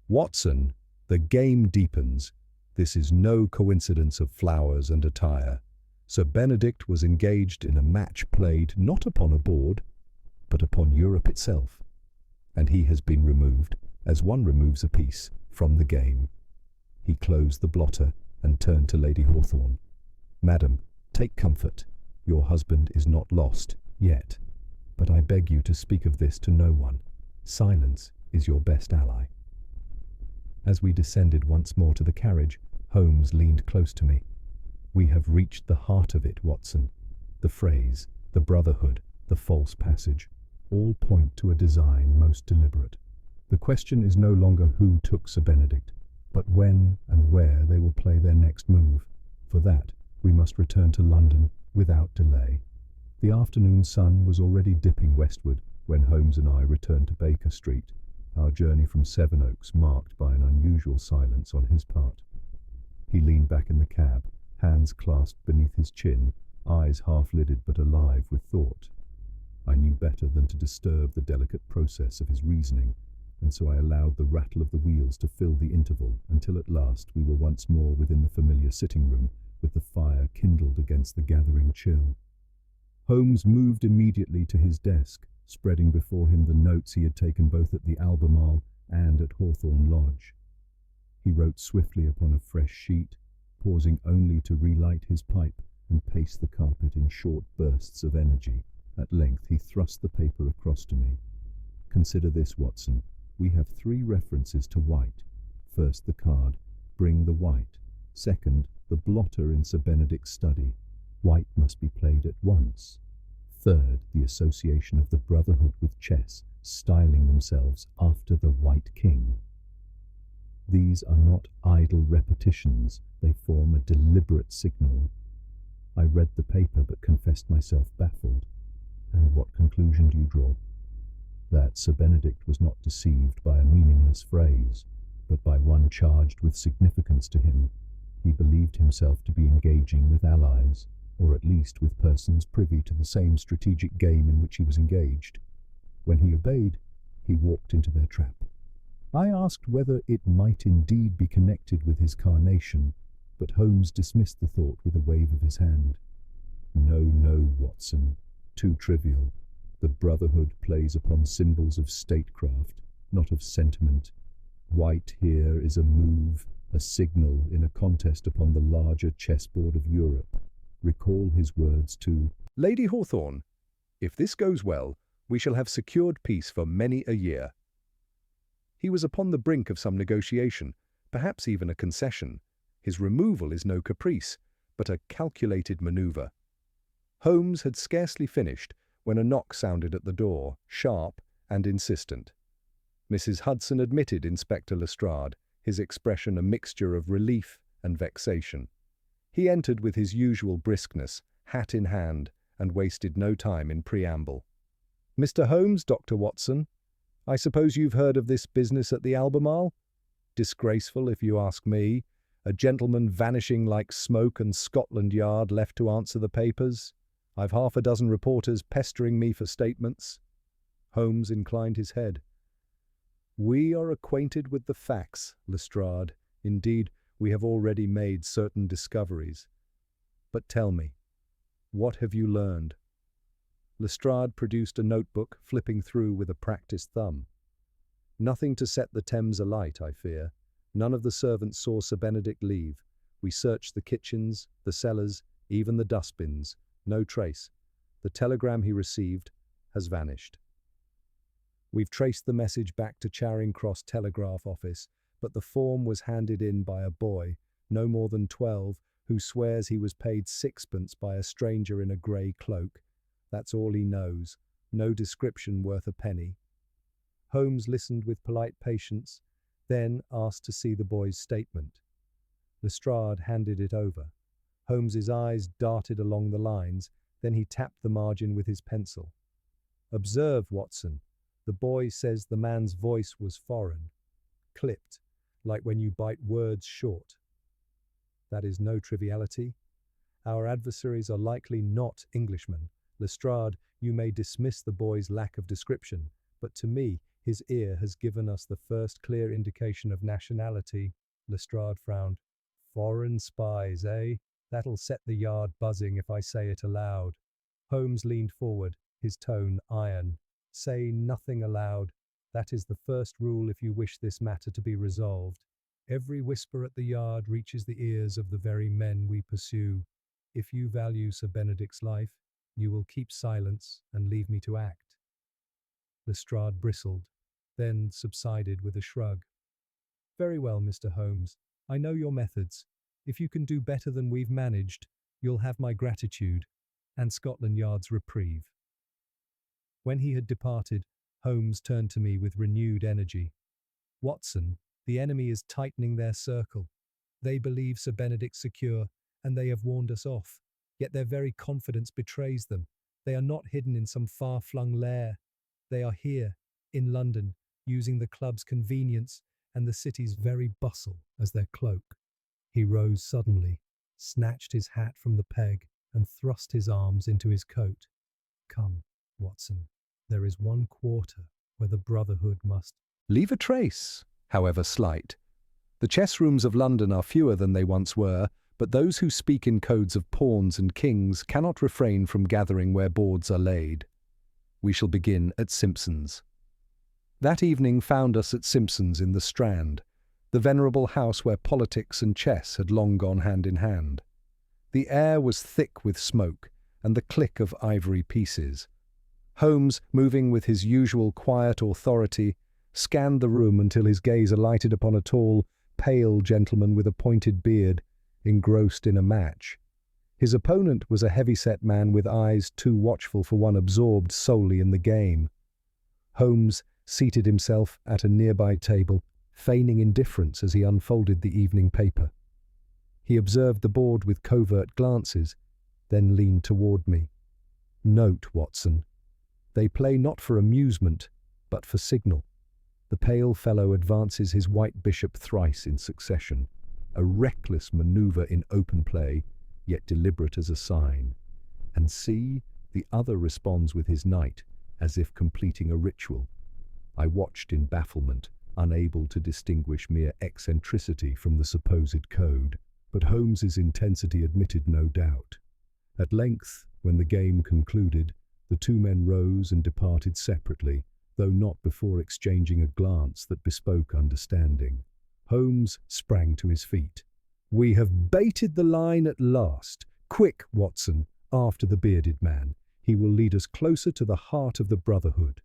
"Watson, the game deepens. This is no coincidence of flowers and attire. Sir Benedict was engaged in a match played not upon a board, but upon Europe itself, and he has been removed, as one removes a piece, from the game." He closed the blotter and turned to Lady Hawthorne. "Madam, take comfort. Your husband is not lost yet, but I beg you to speak of this to no one. Silence is your best ally." As we descended once more to the carriage, Holmes leaned close to me. We have reached the heart of it, Watson. The phrase, the brotherhood, the false passage, all point to a design most deliberate. The question is no longer who took Sir Benedict, but when and where they will play their next move. For that, we must return to London without delay. The afternoon sun was already dipping westward when Holmes and I returned to Baker Street, our journey from Sevenoaks marked by an unusual silence on his part. He leaned back in the cab, hands clasped beneath his chin, eyes half-lidded but alive with thought. I knew better than to disturb the delicate process of his reasoning, and so I allowed the rattle of the wheels to fill the interval until at last we were once more within the familiar sitting-room, with the fire kindled against the gathering chill. Holmes moved immediately to his desk, spreading before him the notes he had taken both at the Albemarle and at Hawthorne Lodge. He wrote swiftly upon a fresh sheet, pausing only to relight his pipe and pace the carpet in short bursts of energy. At length he thrust the paper across to me. Consider this, Watson. We have 3 references to White. First, the card, bring the White. Second, the blotter in Sir Benedict's study. White must be played at once. Third, the association of the Brotherhood with chess, styling themselves after the White King. These are not idle repetitions, they form a deliberate signal. I read the paper but confessed myself baffled. And what conclusion do you draw? That Sir Benedict was not deceived by a meaningless phrase, but by one charged with significance to him. He believed himself to be engaging with allies, or at least with persons privy to the same strategic game in which he was engaged. When he obeyed, he walked into their trap. I asked whether it might indeed be connected with his carnation, but Holmes dismissed the thought with a wave of his hand. No, no, Watson. Too trivial. The Brotherhood plays upon symbols of statecraft, not of sentiment. White here is a move, a signal in a contest upon the larger chessboard of Europe. Recall his words to Lady Hawthorne, if this goes well, we shall have secured peace for many a year. He was upon the brink of some negotiation, perhaps even a concession. His removal is no caprice, but a calculated manoeuvre. Holmes had scarcely finished when a knock sounded at the door, sharp and insistent. Mrs. Hudson admitted Inspector Lestrade, his expression a mixture of relief and vexation. He entered with his usual briskness, hat in hand, and wasted no time in preamble. "Mr. Holmes, Dr. Watson, I suppose you've heard of this business at the Albemarle? Disgraceful, if you ask me. A gentleman vanishing like smoke and Scotland Yard left to answer the papers. I've half a dozen reporters pestering me for statements." Holmes inclined his head. "We are acquainted with the facts, Lestrade. Indeed, we have already made certain discoveries. But tell me, what have you learned?" Lestrade produced a notebook, flipping through with a practised thumb. "Nothing to set the Thames alight, I fear. None of the servants saw Sir Benedict leave. We searched the kitchens, the cellars, even the dustbins. No trace. The telegram he received has vanished. We've traced the message back to Charing Cross Telegraph Office, but the form was handed in by a boy, no more than 12, who swears he was paid 6pence by a stranger in a grey cloak. That's all he knows. No description worth a penny." Holmes listened with polite patience, then asked to see the boy's statement. Lestrade handed it over. Holmes's eyes darted along the lines, then he tapped the margin with his pencil. "Observe, Watson, the boy says the man's voice was foreign, clipped, like when you bite words short. That is no triviality. Our adversaries are likely not Englishmen. Lestrade, you may dismiss the boy's lack of description, but to me, his ear has given us the first clear indication of nationality." Lestrade frowned. "Foreign spies, eh? That'll set the yard buzzing if I say it aloud." Holmes leaned forward, his tone iron. "Say nothing aloud. That is the first rule if you wish this matter to be resolved. Every whisper at the yard reaches the ears of the very men we pursue. If you value Sir Benedict's life, you will keep silence and leave me to act." Lestrade bristled, then subsided with a shrug. "Very well, Mr. Holmes. I know your methods. If you can do better than we've managed, you'll have my gratitude and Scotland Yard's reprieve." When he had departed, Holmes turned to me with renewed energy. "Watson, the enemy is tightening their circle. They believe Sir Benedict secure, and they have warned us off. Yet their very confidence betrays them. They are not hidden in some far-flung lair. They are here, in London, using the club's convenience and the city's very bustle as their cloak." He rose suddenly, snatched his hat from the peg, and thrust his arms into his coat. "Come, Watson, there is one quarter where the Brotherhood must leave a trace, however slight. The chess rooms of London are fewer than they once were, but those who speak in codes of pawns and kings cannot refrain from gathering where boards are laid. We shall begin at Simpson's. That evening found us at Simpson's in the Strand, the venerable house where politics and chess had long gone hand in hand. The air was thick with smoke and the click of ivory pieces. Holmes, moving with his usual quiet authority, scanned the room until his gaze alighted upon a tall, pale gentleman with a pointed beard, engrossed in a match. His opponent was a heavy-set man with eyes too watchful for one absorbed solely in the game. Holmes seated himself at a nearby table, feigning indifference as he unfolded the evening paper. He observed the board with covert glances, then leaned toward me. "Note, Watson. They play not for amusement, but for signal. The pale fellow advances his white bishop thrice in succession, a reckless manoeuvre in open play, yet deliberate as a sign. And see, the other responds with his knight, as if completing a ritual." I watched in bafflement, unable to distinguish mere eccentricity from the supposed code, but Holmes's intensity admitted no doubt. At length, when the game concluded, the two men rose and departed separately, though not before exchanging a glance that bespoke understanding. Holmes sprang to his feet. "We have baited the line at last. Quick, Watson, after the bearded man. He will lead us closer to the heart of the Brotherhood."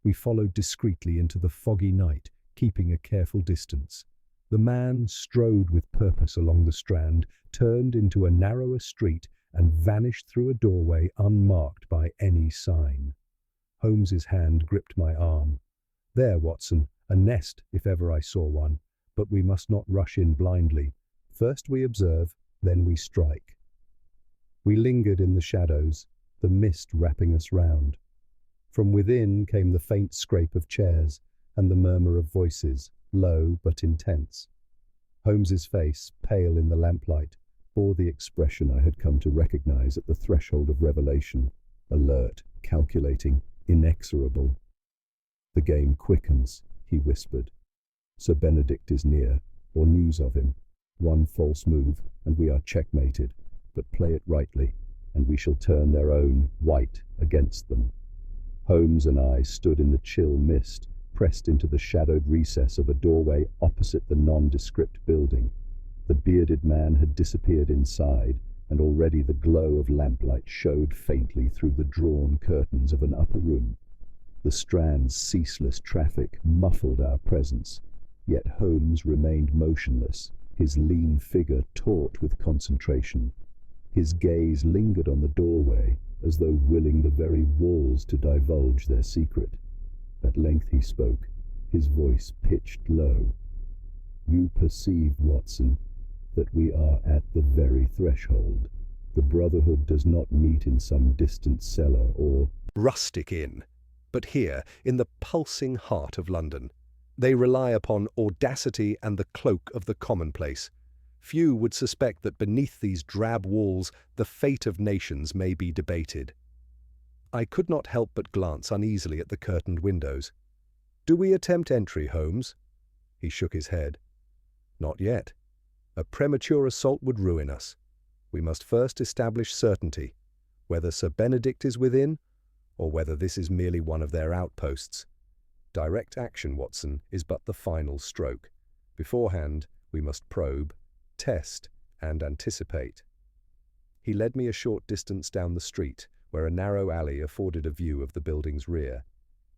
We followed discreetly into the foggy night, keeping a careful distance. The man strode with purpose along the Strand, turned into a narrower street, and vanished through a doorway unmarked by any sign. Holmes's hand gripped my arm. "There, Watson, a nest, if ever I saw one. But we must not rush in blindly. First we observe, then we strike." We lingered in the shadows, the mist wrapping us round. From within came the faint scrape of chairs and the murmur of voices, low but intense. Holmes's face, pale in the lamplight, bore the expression I had come to recognize at the threshold of revelation: alert, calculating, inexorable. "The game quickens," he whispered. "Sir Benedict is near, or news of him. One false move, and we are checkmated. But play it rightly, and we shall turn their own white against them." Holmes and I stood in the chill mist, pressed into the shadowed recess of a doorway opposite the nondescript building. The bearded man had disappeared inside, and already the glow of lamplight showed faintly through the drawn curtains of an upper room. The Strand's ceaseless traffic muffled our presence, yet Holmes remained motionless, his lean figure taut with concentration. His gaze lingered on the doorway, as though willing the very walls to divulge their secret. At length he spoke, his voice pitched low. "You perceive, Watson, that we are at the very threshold. The Brotherhood does not meet in some distant cellar or rustic inn, but here, in the pulsing heart of London. They rely upon audacity and the cloak of the commonplace. Few would suspect that beneath these drab walls the fate of nations may be debated." I could not help but glance uneasily at the curtained windows. "Do we attempt entry, Holmes?" He shook his head. "Not yet. A premature assault would ruin us. We must first establish certainty, whether Sir Benedict is within, or whether this is merely one of their outposts. Direct action, Watson, is but the final stroke. Beforehand, we must probe, test, and anticipate." He led me a short distance down the street, where a narrow alley afforded a view of the building's rear.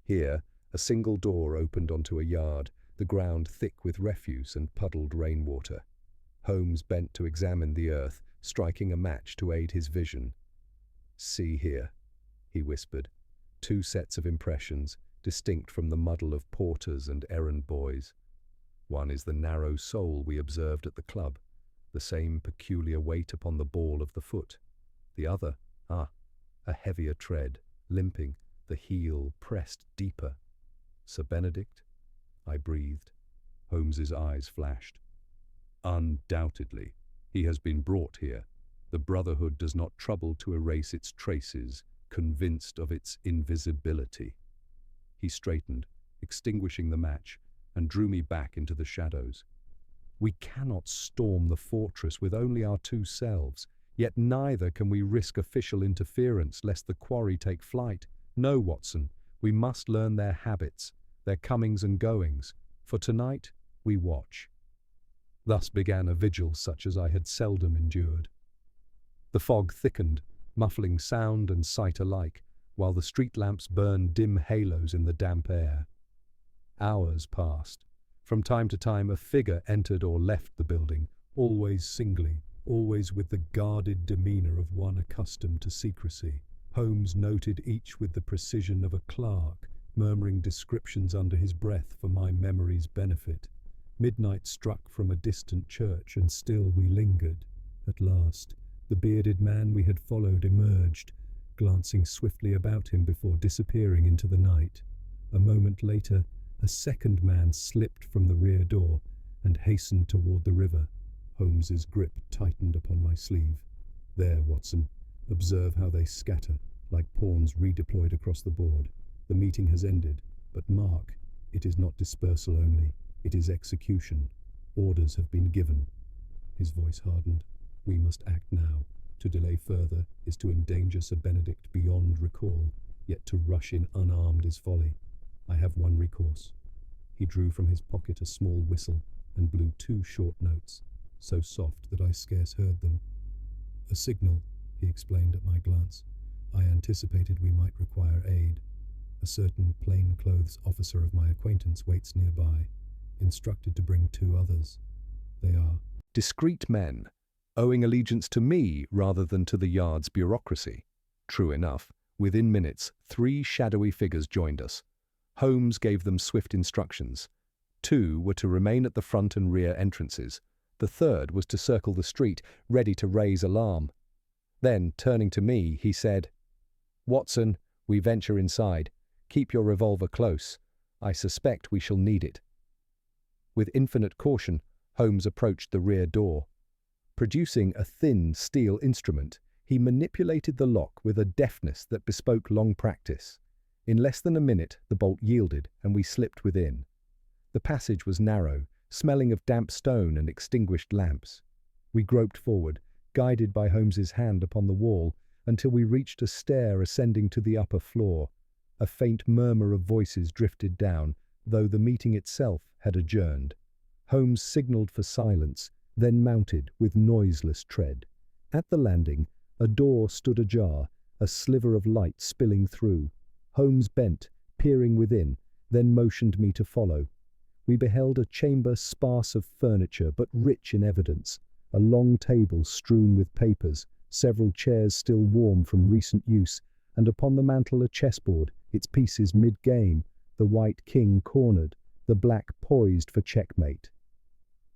Here, a single door opened onto a yard, the ground thick with refuse and puddled rainwater. Holmes bent to examine the earth, striking a match to aid his vision. "See here," he whispered. "Two sets of impressions, distinct from the muddle of porters and errand boys. One is the narrow sole we observed at the club, the same peculiar weight upon the ball of the foot. The other, a heavier tread, limping, the heel pressed deeper." "Sir Benedict?" I breathed. Holmes's eyes flashed. "Undoubtedly. He has been brought here. The Brotherhood does not trouble to erase its traces, convinced of its invisibility." He straightened, extinguishing the match, and drew me back into the shadows. "We cannot storm the fortress with only our two selves, yet neither can we risk official interference lest the quarry take flight. No, Watson, we must learn their habits, their comings and goings. For tonight, we watch." Thus began a vigil such as I had seldom endured. The fog thickened, muffling sound and sight alike, while the street lamps burned dim halos in the damp air. Hours passed. From time to time a figure entered or left the building, always singly, always with the guarded demeanour of one accustomed to secrecy. Holmes noted each with the precision of a clerk, murmuring descriptions under his breath for my memory's benefit. Midnight struck from a distant church, and still we lingered. At last, the bearded man we had followed emerged, glancing swiftly about him before disappearing into the night. A moment later, a second man slipped from the rear door and hastened toward the river. Holmes's grip tightened upon my sleeve. "There, Watson. Observe how they scatter, like pawns redeployed across the board. The meeting has ended, but mark, it is not dispersal only, it is execution. Orders have been given." His voice hardened. "We must act now. To delay further is to endanger Sir Benedict beyond recall, yet to rush in unarmed is folly. I have one recourse." He drew from his pocket a small whistle and blew two short notes, so soft that I scarce heard them. "A signal," he explained at my glance. "I anticipated we might require aid. A certain plain-clothes officer of my acquaintance waits nearby, instructed to bring two others. They are discreet men, owing allegiance to me rather than to the Yard's bureaucracy." True enough, within minutes, 3 shadowy figures joined us. Holmes gave them swift instructions. 2 were to remain at the front and rear entrances. The third was to circle the street, ready to raise alarm. Then, turning to me, he said, "Watson, we venture inside. Keep your revolver close. I suspect we shall need it." With infinite caution, Holmes approached the rear door. Producing a thin steel instrument, he manipulated the lock with a deftness that bespoke long practice. In less than a minute, the bolt yielded, and we slipped within. The passage was narrow, smelling of damp stone and extinguished lamps. We groped forward, guided by Holmes's hand upon the wall, until we reached a stair ascending to the upper floor. A faint murmur of voices drifted down, though the meeting itself had adjourned. Holmes signalled for silence, then mounted with noiseless tread. At the landing, a door stood ajar, a sliver of light spilling through. Holmes bent, peering within, then motioned me to follow. We beheld a chamber sparse of furniture but rich in evidence, a long table strewn with papers, several chairs still warm from recent use, and upon the mantel a chessboard, its pieces mid-game, the white king cornered, the black poised for checkmate.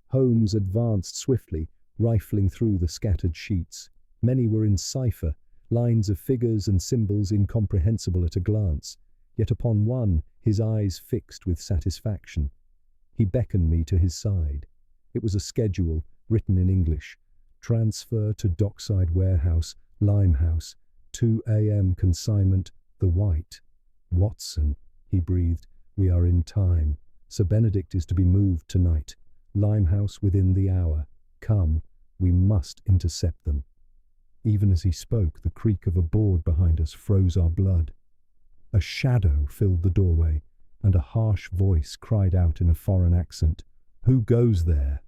Holmes advanced swiftly, rifling through the scattered sheets. Many were in cipher, lines of figures and symbols incomprehensible at a glance, yet upon one his eyes fixed with satisfaction. He beckoned me to his side. It was a schedule, written in English. Transfer to Dockside Warehouse, Limehouse, 2 a.m. consignment, the White. "Watson," he breathed, "we are in time. Sir Benedict is to be moved tonight. Limehouse within the hour. Come, we must intercept them." Even as he spoke, the creak of a board behind us froze our blood. A shadow filled the doorway, and a harsh voice cried out in a foreign accent, "Who goes there?"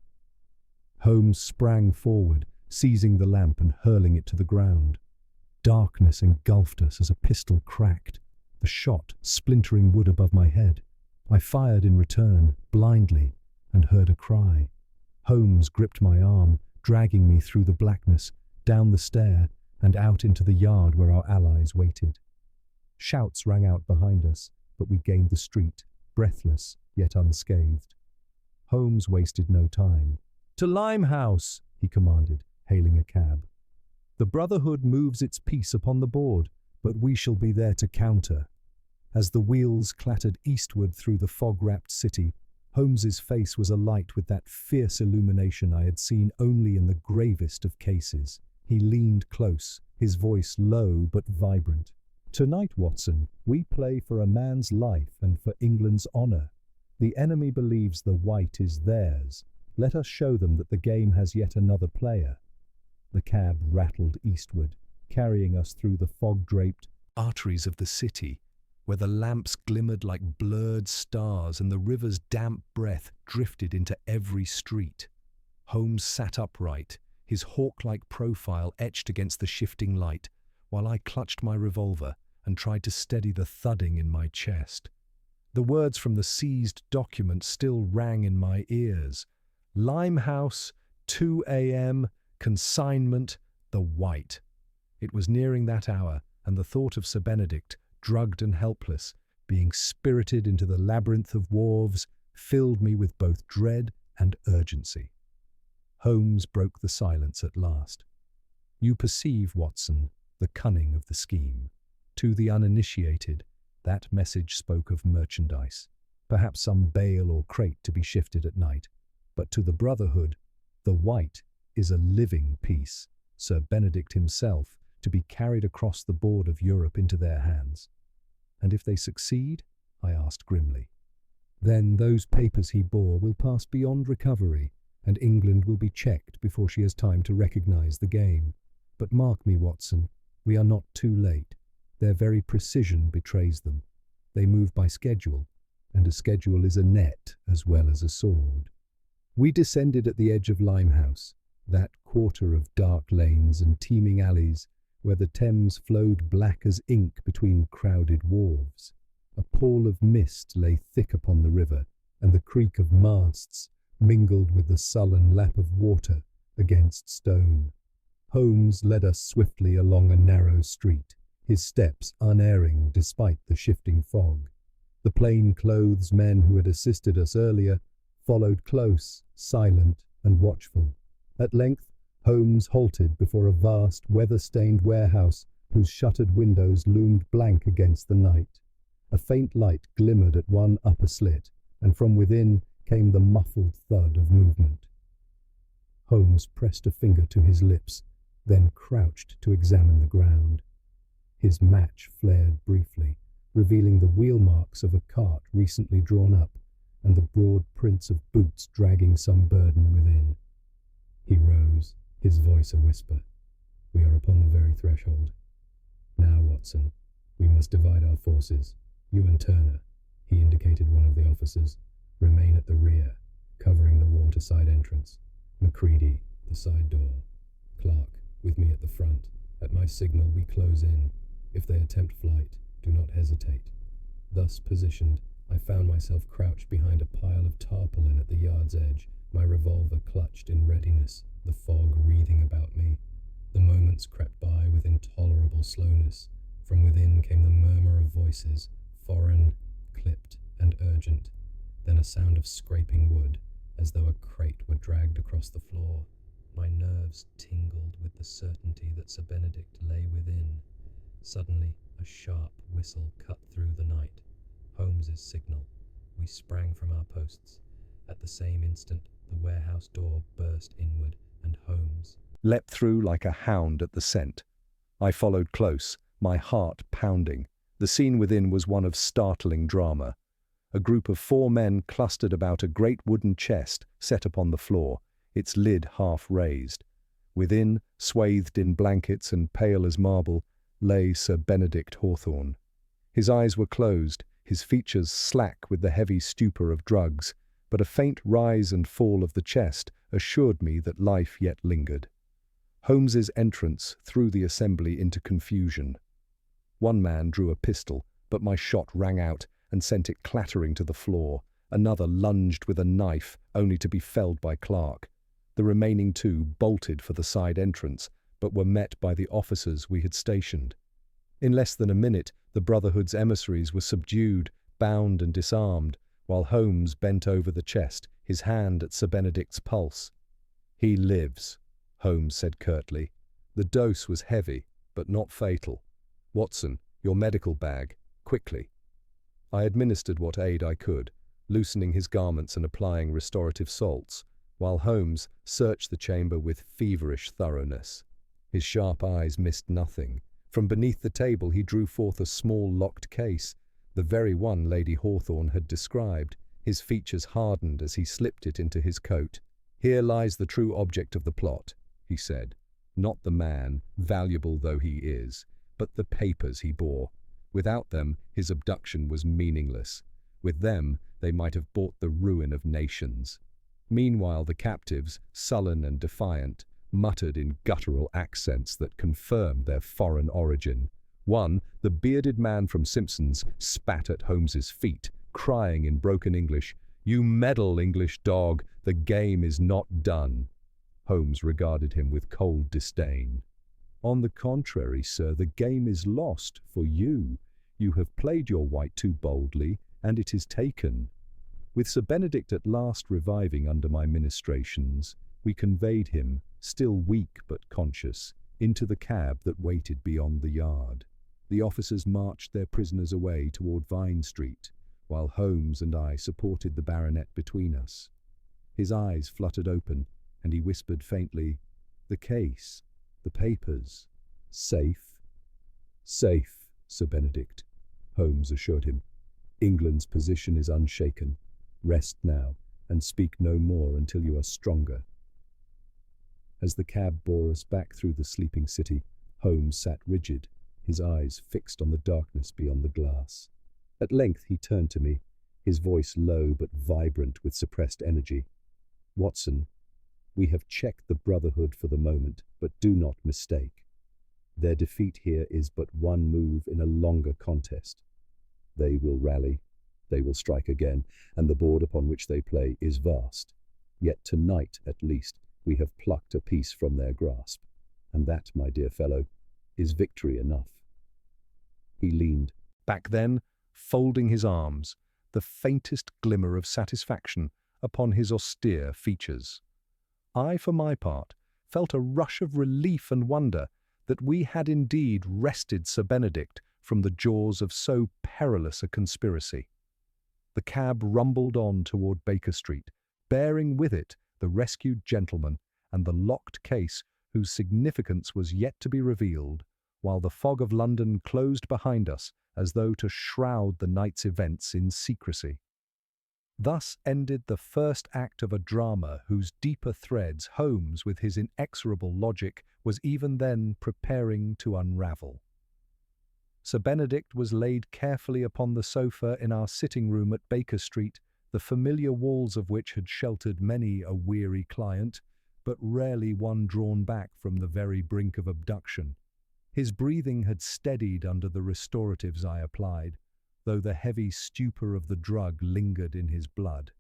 Holmes sprang forward, seizing the lamp and hurling it to the ground. Darkness engulfed us as a pistol cracked, the shot splintering wood above my head. I fired in return, blindly, and heard a cry. Holmes gripped my arm, dragging me through the blackness, down the stair, and out into the yard where our allies waited. Shouts rang out behind us, but we gained the street, breathless yet unscathed. Holmes wasted no time. "To Limehouse," he commanded, hailing a cab. "The Brotherhood moves its piece upon the board, but we shall be there to counter." As the wheels clattered eastward through the fog-wrapped city, Holmes's face was alight with that fierce illumination I had seen only in the gravest of cases. He leaned close, his voice low but vibrant. "Tonight, Watson, we play for a man's life and for England's honour. The enemy believes the white is theirs. Let us show them that the game has yet another player." The cab rattled eastward, carrying us through the fog-draped arteries of the city, where the lamps glimmered like blurred stars and the river's damp breath drifted into every street. Holmes sat upright, his hawk-like profile etched against the shifting light, while I clutched my revolver and tried to steady the thudding in my chest. The words from the seized document still rang in my ears. Limehouse, 2 a.m., consignment, the white. It was nearing that hour, and the thought of Sir Benedict, drugged and helpless, being spirited into the labyrinth of wharves, filled me with both dread and urgency. Holmes broke the silence at last. "You perceive, Watson, the cunning of the scheme. To the uninitiated, that message spoke of merchandise, perhaps some bale or crate to be shifted at night. But to the Brotherhood, the white is a living piece, Sir Benedict himself, to be carried across the board of Europe into their hands." "And if they succeed?" I asked grimly. "Then those papers he bore will pass beyond recovery, and England will be checked before she has time to recognize the game. But mark me, Watson, we are not too late. Their very precision betrays them. They move by schedule, and a schedule is a net as well as a sword." We descended at the edge of Limehouse, that quarter of dark lanes and teeming alleys where the Thames flowed black as ink between crowded wharves. A pall of mist lay thick upon the river, and the creak of masts mingled with the sullen lap of water against stone. Holmes led us swiftly along a narrow street, his steps unerring despite the shifting fog. The plain-clothes men who had assisted us earlier followed close, silent and watchful. At length, Holmes halted before a vast, weather-stained warehouse whose shuttered windows loomed blank against the night. A faint light glimmered at one upper slit, and from within came the muffled thud of movement. Holmes pressed a finger to his lips, then crouched to examine the ground. His match flared briefly, revealing the wheel marks of a cart recently drawn up, and the broad prints of boots dragging some burden within. He rose, his voice a whisper. "We are upon the very threshold. Now, Watson, we must divide our forces. You and Turner," he indicated one of the officers, "remain at the rear, covering the waterside entrance. Macready, the side door. Clark, with me at the front. At my signal we close in. If they attempt flight, do not hesitate." Thus positioned, I found myself crouched behind a pile of tarpaulin at the yard's edge, my revolver clutched in readiness, the fog wreathing about me. The moments crept by with intolerable slowness. From within came the murmur of voices, foreign, clipped, and urgent. Then a sound of scraping wood, as though a crate were dragged across the floor. My nerves tingled with the certainty that Sir Benedict lay within. Suddenly, a sharp whistle cut through the night. Holmes's signal. We sprang from our posts. At the same instant, the warehouse door burst inward, and Holmes leapt through like a hound at the scent. I followed close, my heart pounding. The scene within was one of startling drama. A group of 4 men clustered about a great wooden chest set upon the floor, its lid half raised. Within, swathed in blankets and pale as marble, lay Sir Benedict Hawthorne. His eyes were closed, his features slack with the heavy stupor of drugs, but a faint rise and fall of the chest assured me that life yet lingered. Holmes's entrance threw the assembly into confusion. One man drew a pistol, but my shot rang out and sent it clattering to the floor. Another lunged with a knife, only to be felled by Clark. The remaining two bolted for the side entrance, but were met by the officers we had stationed. In less than a minute, the Brotherhood's emissaries were subdued, bound and disarmed, while Holmes bent over the chest, his hand at Sir Benedict's pulse. "He lives," Holmes said curtly. "The dose was heavy, but not fatal. Watson, your medical bag, quickly." I administered what aid I could, loosening his garments and applying restorative salts, while Holmes searched the chamber with feverish thoroughness. His sharp eyes missed nothing. From beneath the table he drew forth a small locked case, the very one Lady Hawthorne had described. His features hardened as he slipped it into his coat. "Here lies the true object of the plot," he said. "Not the man, valuable though he is, but the papers he bore. Without them, his abduction was meaningless. With them, they might have bought the ruin of nations." Meanwhile, the captives, sullen and defiant, muttered in guttural accents that confirmed their foreign origin. One, the bearded man from Simpson's, spat at Holmes's feet, crying in broken English, "You meddle, English dog, the game is not done." Holmes regarded him with cold disdain. "On the contrary, sir, the game is lost for you. You have played your white too boldly, and it is taken." With Sir Benedict at last reviving under my ministrations, we conveyed him, still weak but conscious, into the cab that waited beyond the yard. The officers marched their prisoners away toward Vine Street, while Holmes and I supported the baronet between us. His eyes fluttered open, and he whispered faintly, "The case, the papers, safe?" "Safe, Sir Benedict," Holmes assured him. "England's position is unshaken. Rest now, and speak no more until you are stronger." As the cab bore us back through the sleeping city, Holmes sat rigid, his eyes fixed on the darkness beyond the glass. At length he turned to me, his voice low but vibrant with suppressed energy. "Watson, we have checked the Brotherhood for the moment, but do not mistake. Their defeat here is but one move in a longer contest. They will rally, they will strike again, and the board upon which they play is vast. Yet tonight, at least, we have plucked a piece from their grasp, and that, my dear fellow, is victory enough." He leaned back then, folding his arms, the faintest glimmer of satisfaction upon his austere features. I, for my part, felt a rush of relief and wonder that we had indeed wrested Sir Benedict from the jaws of so perilous a conspiracy. The cab rumbled on toward Baker Street, bearing with it the rescued gentleman and the locked case whose significance was yet to be revealed, while the fog of London closed behind us as though to shroud the night's events in secrecy. Thus ended the first act of a drama whose deeper threads Holmes, with his inexorable logic, was even then preparing to unravel. Sir Benedict was laid carefully upon the sofa in our sitting-room at Baker Street, the familiar walls of which had sheltered many a weary client, but rarely one drawn back from the very brink of abduction. His breathing had steadied under the restoratives I applied, though the heavy stupor of the drug lingered in his blood.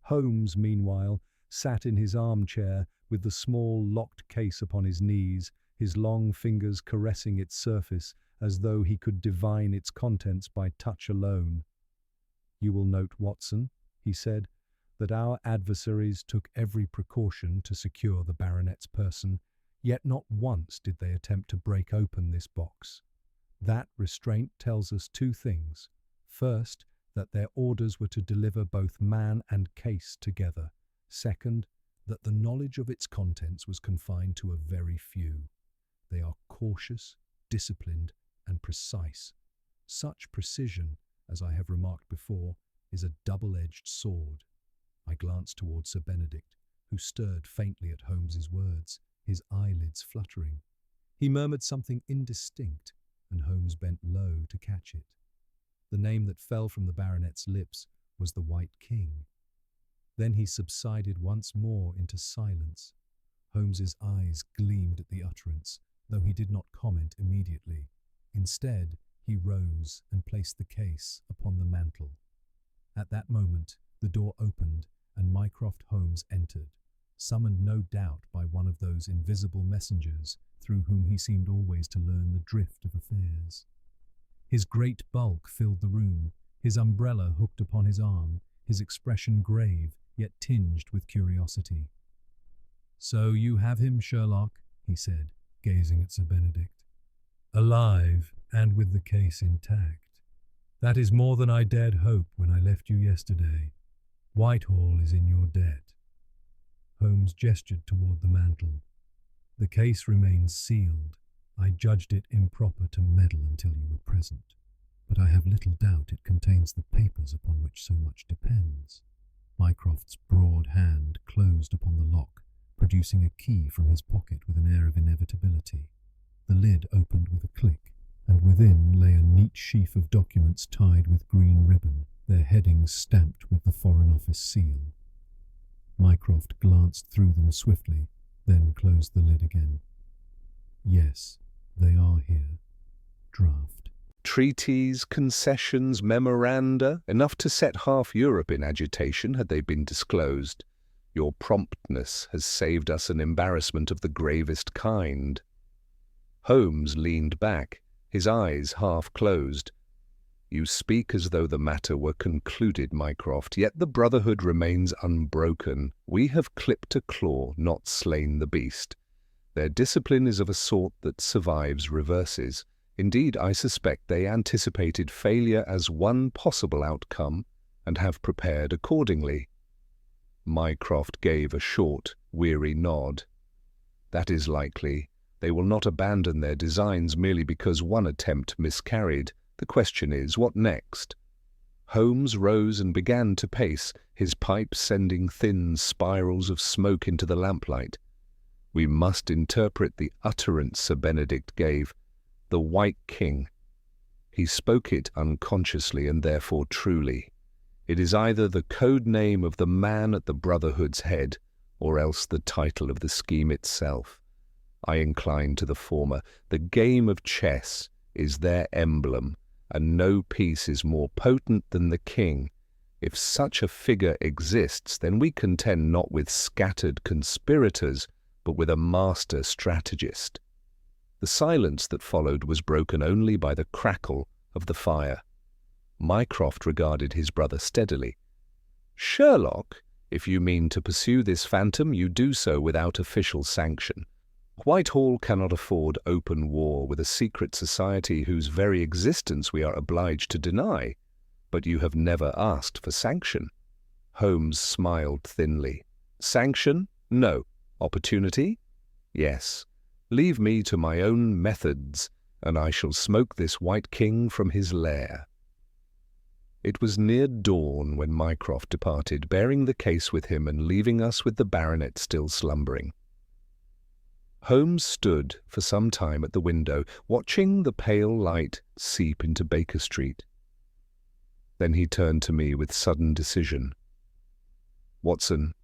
Holmes, meanwhile, sat in his armchair with the small locked case upon his knees, his long fingers caressing its surface as though he could divine its contents by touch alone. "You will note, Watson," he said, "that our adversaries took every precaution to secure the baronet's person, yet not once did they attempt to break open this box. That restraint tells us two things. First, that their orders were to deliver both man and case together. Second, that the knowledge of its contents was confined to a very few. They are cautious, disciplined, and precise. Such precision, as I have remarked before, is a double-edged sword." I glanced towards Sir Benedict, who stirred faintly at Holmes's words, his eyelids fluttering. He murmured something indistinct, and Holmes bent low to catch it. The name that fell from the baronet's lips was the White King. Then he subsided once more into silence. Holmes's eyes gleamed at the utterance, though he did not comment immediately. Instead, he rose and placed the case upon the mantel. At that moment, the door opened and Mycroft Holmes entered, summoned no doubt by one of those invisible messengers through whom he seemed always to learn the drift of affairs. His great bulk filled the room, his umbrella hooked upon his arm, his expression grave, yet tinged with curiosity. "So you have him, Sherlock," he said, gazing at Sir Benedict. "Alive, and with the case intact. That is more than I dared hope when I left you yesterday. Whitehall is in your debt." Holmes gestured toward the mantel. "The case remains sealed. I judged it improper to meddle until you were present, but I have little doubt it contains the papers upon which so much depends." Mycroft's broad hand closed upon the lock, producing a key from his pocket with an air of inevitability. The lid opened with a click, and within lay a neat sheaf of documents tied with green ribbon, their headings stamped with the Foreign Office seal. Mycroft glanced through them swiftly, then closed the lid again. "Yes, they are here. Draft." Treaties, concessions, memoranda, enough to set half Europe in agitation had they been disclosed. Your promptness has saved us an embarrassment of the gravest kind. Holmes leaned back, his eyes half closed. "You speak as though the matter were concluded, Mycroft, yet the Brotherhood remains unbroken. We have clipped a claw, not slain the beast. Their discipline is of a sort that survives reverses. Indeed, I suspect they anticipated failure as one possible outcome and have prepared accordingly." Mycroft gave a short, weary nod. "That is likely. They will not abandon their designs merely because one attempt miscarried. The question is, what next?" Holmes rose and began to pace, his pipe sending thin spirals of smoke into the lamplight. "We must interpret the utterance Sir Benedict gave. The White King. He spoke it unconsciously and therefore truly. It is either the code name of the man at the Brotherhood's head, or else the title of the scheme itself. I incline to the former. The game of chess is their emblem, and no piece is more potent than the king. If such a figure exists, then we contend not with scattered conspirators, but with a master strategist." The silence that followed was broken only by the crackle of the fire. Mycroft regarded his brother steadily. "Sherlock, if you mean to pursue this phantom, you do so without official sanction. Whitehall cannot afford open war with a secret society whose very existence we are obliged to deny. But you have never asked for sanction." Holmes smiled thinly. "Sanction? No. Opportunity? Yes. Leave me to my own methods, and I shall smoke this White King from his lair." It was near dawn when Mycroft departed, bearing the case with him and leaving us with the baronet still slumbering. Holmes stood for some time at the window, watching the pale light seep into Baker Street. Then he turned to me with sudden decision. "Watson,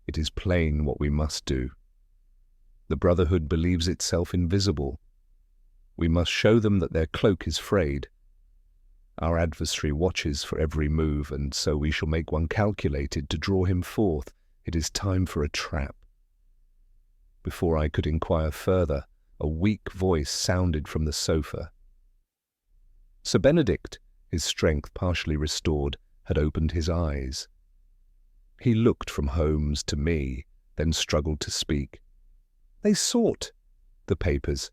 it is plain what we must do. The Brotherhood believes itself invisible. We must show them that their cloak is frayed. Our adversary watches for every move, and so we shall make one calculated to draw him forth. It is time for a trap." Before I could inquire further, a weak voice sounded from the sofa. Sir Benedict, his strength partially restored, had opened his eyes. He looked from Holmes to me, then struggled to speak. "They sought the papers,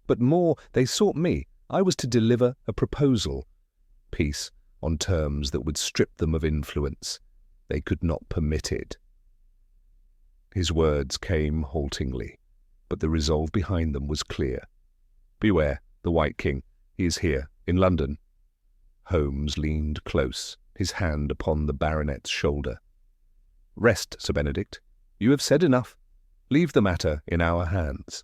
but more, they sought me. I was to deliver a proposal. Peace on terms that would strip them of influence. They could not permit it." His words came haltingly, but the resolve behind them was clear. "Beware, the White King. He is here, in London." Holmes leaned close, his hand upon the baronet's shoulder. "Rest, Sir Benedict. You have said enough. Leave the matter in our hands."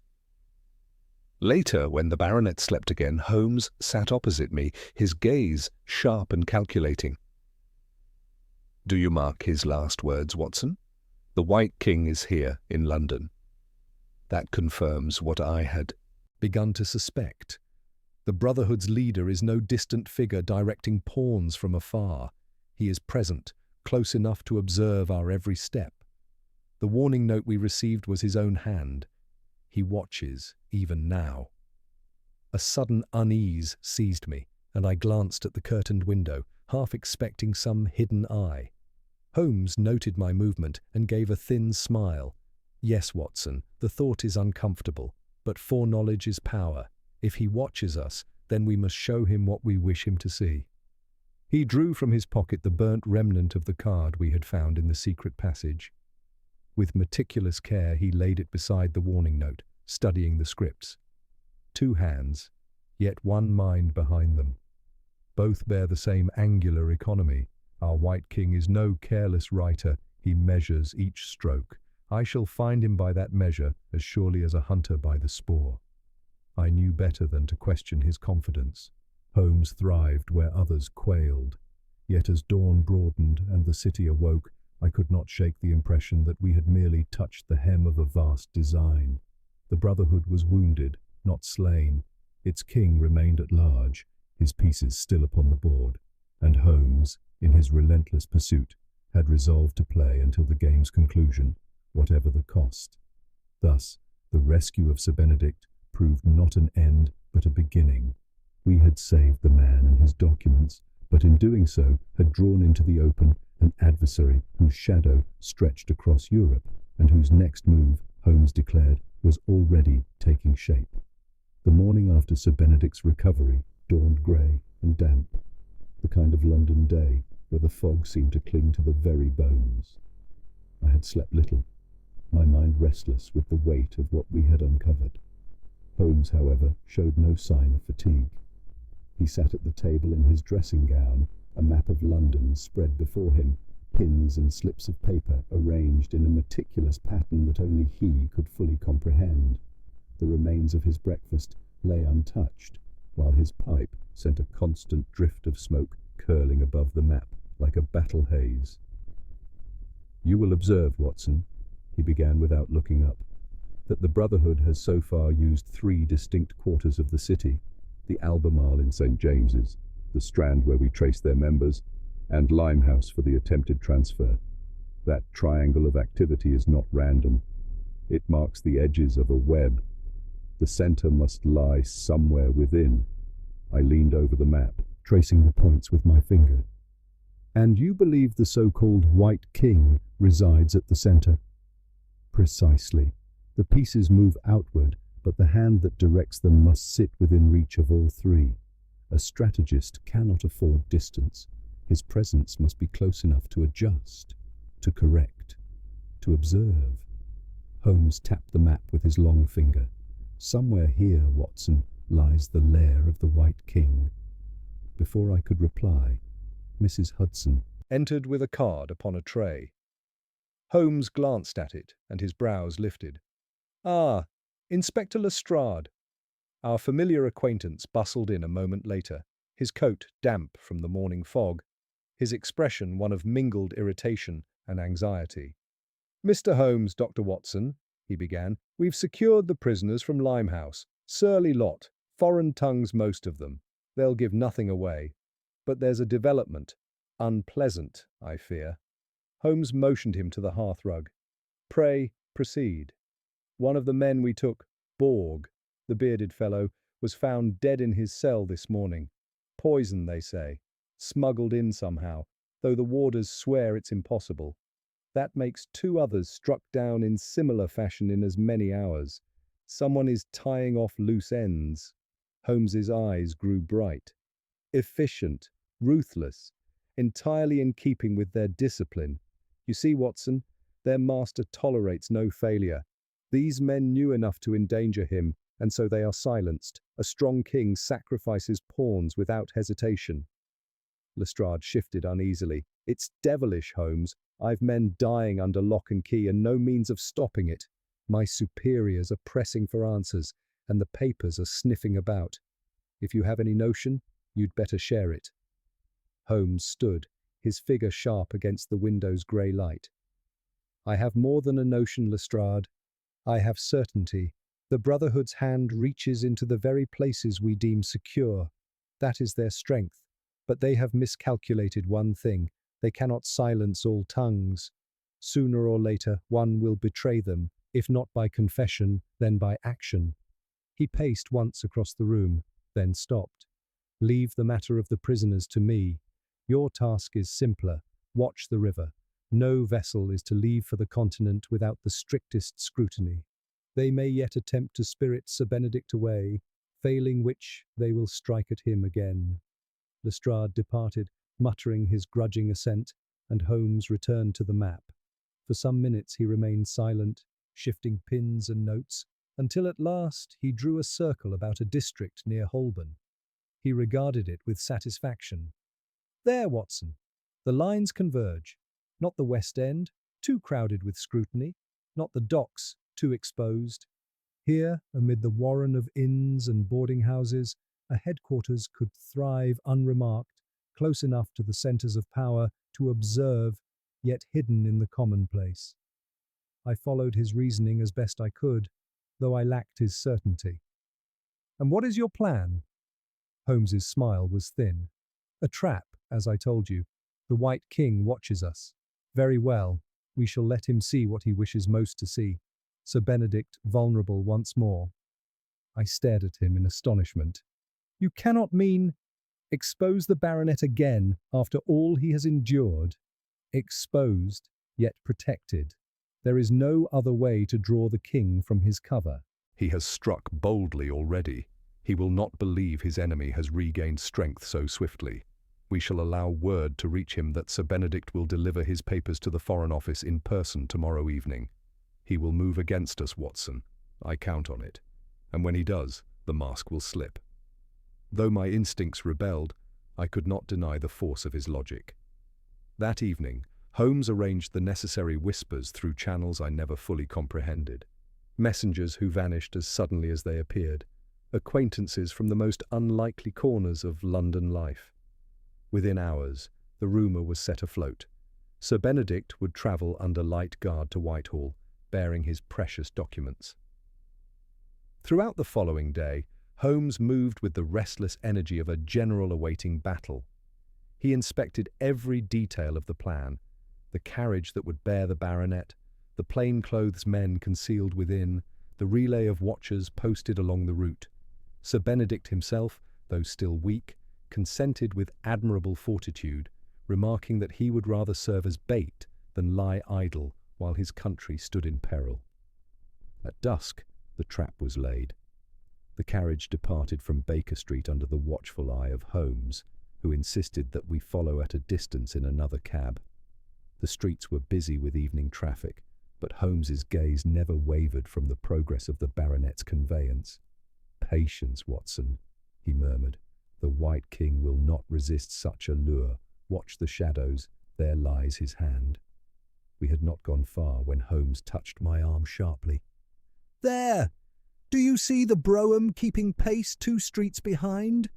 Later, when the baronet slept again, Holmes sat opposite me, his gaze sharp and calculating. "Do you mark his last words, Watson? The White King is here in London. That confirms what I had begun to suspect. The Brotherhood's leader is no distant figure directing pawns from afar. He is present, close enough to observe our every step. The warning note we received was his own hand. He watches, even now. A sudden unease seized me, and I glanced at the curtained window, half expecting some hidden eye. Holmes noted my movement and gave a thin smile. Yes, Watson, the thought is uncomfortable, but foreknowledge is power. If he watches us, then we must show him what we wish him to see. He drew from his pocket the burnt remnant of the card we had found in the secret passage. With meticulous care he laid it beside the warning note, studying the scripts. 2 hands, yet one mind behind them. Both bear the same angular economy. Our White King is no careless writer, he measures each stroke. I shall find him by that measure, as surely as a hunter by the spoor. I knew better than to question his confidence. Holmes thrived where others quailed. Yet as dawn broadened and the city awoke, I could not shake the impression that we had merely touched the hem of a vast design. The Brotherhood was wounded, not slain. Its king remained at large, his pieces still upon the board, and Holmes, in his relentless pursuit, had resolved to play until the game's conclusion, whatever the cost. Thus, the rescue of Sir Benedict proved not an end, but a beginning. We had saved the man and his documents, but in doing so had drawn into the open an adversary whose shadow stretched across Europe, and whose next move, Holmes declared, was already taking shape. The morning after Sir Benedict's recovery dawned grey and damp, the kind of London day where the fog seemed to cling to the very bones. I had slept little, my mind restless with the weight of what we had uncovered. Holmes, however, showed no sign of fatigue. He sat at the table in his dressing gown, a map of London spread before him, pins and slips of paper arranged in a meticulous pattern that only he could fully comprehend. The remains of his breakfast lay untouched, while his pipe sent a constant drift of smoke curling above the map like a battle haze. "You will observe, Watson," he began without looking up, "that the Brotherhood has so far used 3 distinct quarters of the city: the Albemarle in St. James's, the Strand where we trace their members, and Limehouse for the attempted transfer. That triangle of activity is not random. It marks the edges of a web. The centre must lie somewhere within." I leaned over the map, tracing the points with my finger. "And you believe the so-called White King resides at the centre?" "Precisely. The pieces move outward, but the hand that directs them must sit within reach of all 3. A strategist cannot afford distance. His presence must be close enough to adjust, to correct, to observe." Holmes tapped the map with his long finger. "Somewhere here, Watson, lies the lair of the White King." Before I could reply, Mrs. Hudson entered with a card upon a tray. Holmes glanced at it, and his brows lifted. "Ah, Inspector Lestrade." Our familiar acquaintance bustled in a moment later, his coat damp from the morning fog, his expression one of mingled irritation and anxiety. "Mr. Holmes, Dr. Watson," he began, "we've secured the prisoners from Limehouse. Surly lot, foreign tongues most of them. They'll give nothing away. But there's a development. Unpleasant, I fear." Holmes motioned him to the hearthrug. "Pray, proceed." "One of the men we took, Borg, the bearded fellow, was found dead in his cell this morning. Poison, they say. Smuggled in somehow, though the warders swear it's impossible. That makes 2 others struck down in similar fashion in as many hours. Someone is tying off loose ends." Holmes's eyes grew bright. "Efficient, ruthless, entirely in keeping with their discipline. You see, Watson, their master tolerates no failure. These men knew enough to endanger him, and so they are silenced. A strong king sacrifices pawns without hesitation." Lestrade shifted uneasily. "It's devilish, Holmes. I've men dying under lock and key and no means of stopping it. My superiors are pressing for answers, and the papers are sniffing about. If you have any notion, you'd better share it." Holmes stood, his figure sharp against the window's grey light. "I have more than a notion, Lestrade. I have certainty. The Brotherhood's hand reaches into the very places we deem secure. That is their strength. But they have miscalculated one thing. They cannot silence all tongues. Sooner or later, one will betray them, if not by confession, then by action. He paced once across the room, then stopped. Leave the matter of the prisoners to me. Your task is simpler. Watch the river. No vessel is to leave for the continent without the strictest scrutiny. They may yet attempt to spirit Sir Benedict away, failing which they will strike at him again. Lestrade departed, muttering his grudging assent, and Holmes returned to the map. For some minutes he remained silent, shifting pins and notes, until at last he drew a circle about a district near Holborn. He regarded it with satisfaction. There, Watson. The lines converge. Not the West End, too crowded with scrutiny, not the docks, too exposed. Here, amid the warren of inns and boarding houses, a headquarters could thrive unremarked, close enough to the centres of power to observe, yet hidden in the commonplace. I followed his reasoning as best I could, though I lacked his certainty. And what is your plan? Holmes's smile was thin. A trap, as I told you. The White King watches us. Very well, we shall let him see what he wishes most to see. Sir Benedict vulnerable once more. I stared at him in astonishment. You cannot mean expose the baronet again after all he has endured? Exposed, yet protected. There is no other way to draw the king from his cover. He has struck boldly already. He will not believe his enemy has regained strength so swiftly. We shall allow word to reach him that Sir Benedict will deliver his papers to the Foreign Office in person tomorrow evening. He will move against us, Watson. I count on it. And when he does, the mask will slip. Though my instincts rebelled, I could not deny the force of his logic. That evening, Holmes arranged the necessary whispers through channels I never fully comprehended. Messengers who vanished as suddenly as they appeared. Acquaintances from the most unlikely corners of London life. Within hours, the rumour was set afloat. Sir Benedict would travel under light guard to Whitehall, bearing his precious documents. Throughout the following day, Holmes moved with the restless energy of a general awaiting battle. He inspected every detail of the plan, the carriage that would bear the baronet, the plainclothes men concealed within, the relay of watchers posted along the route. Sir Benedict himself, though still weak, consented with admirable fortitude, remarking that he would rather serve as bait than lie idle while his country stood in peril. At dusk, the trap was laid. The carriage departed from Baker Street under the watchful eye of Holmes, who insisted that we follow at a distance in another cab. The streets were busy with evening traffic, but Holmes's gaze never wavered from the progress of the baronet's conveyance. "Patience, Watson," he murmured. "The White King will not resist such a lure. Watch the shadows, there lies his hand." We had not gone far when Holmes touched my arm sharply. "There! Do you see the brougham keeping pace 2 streets behind?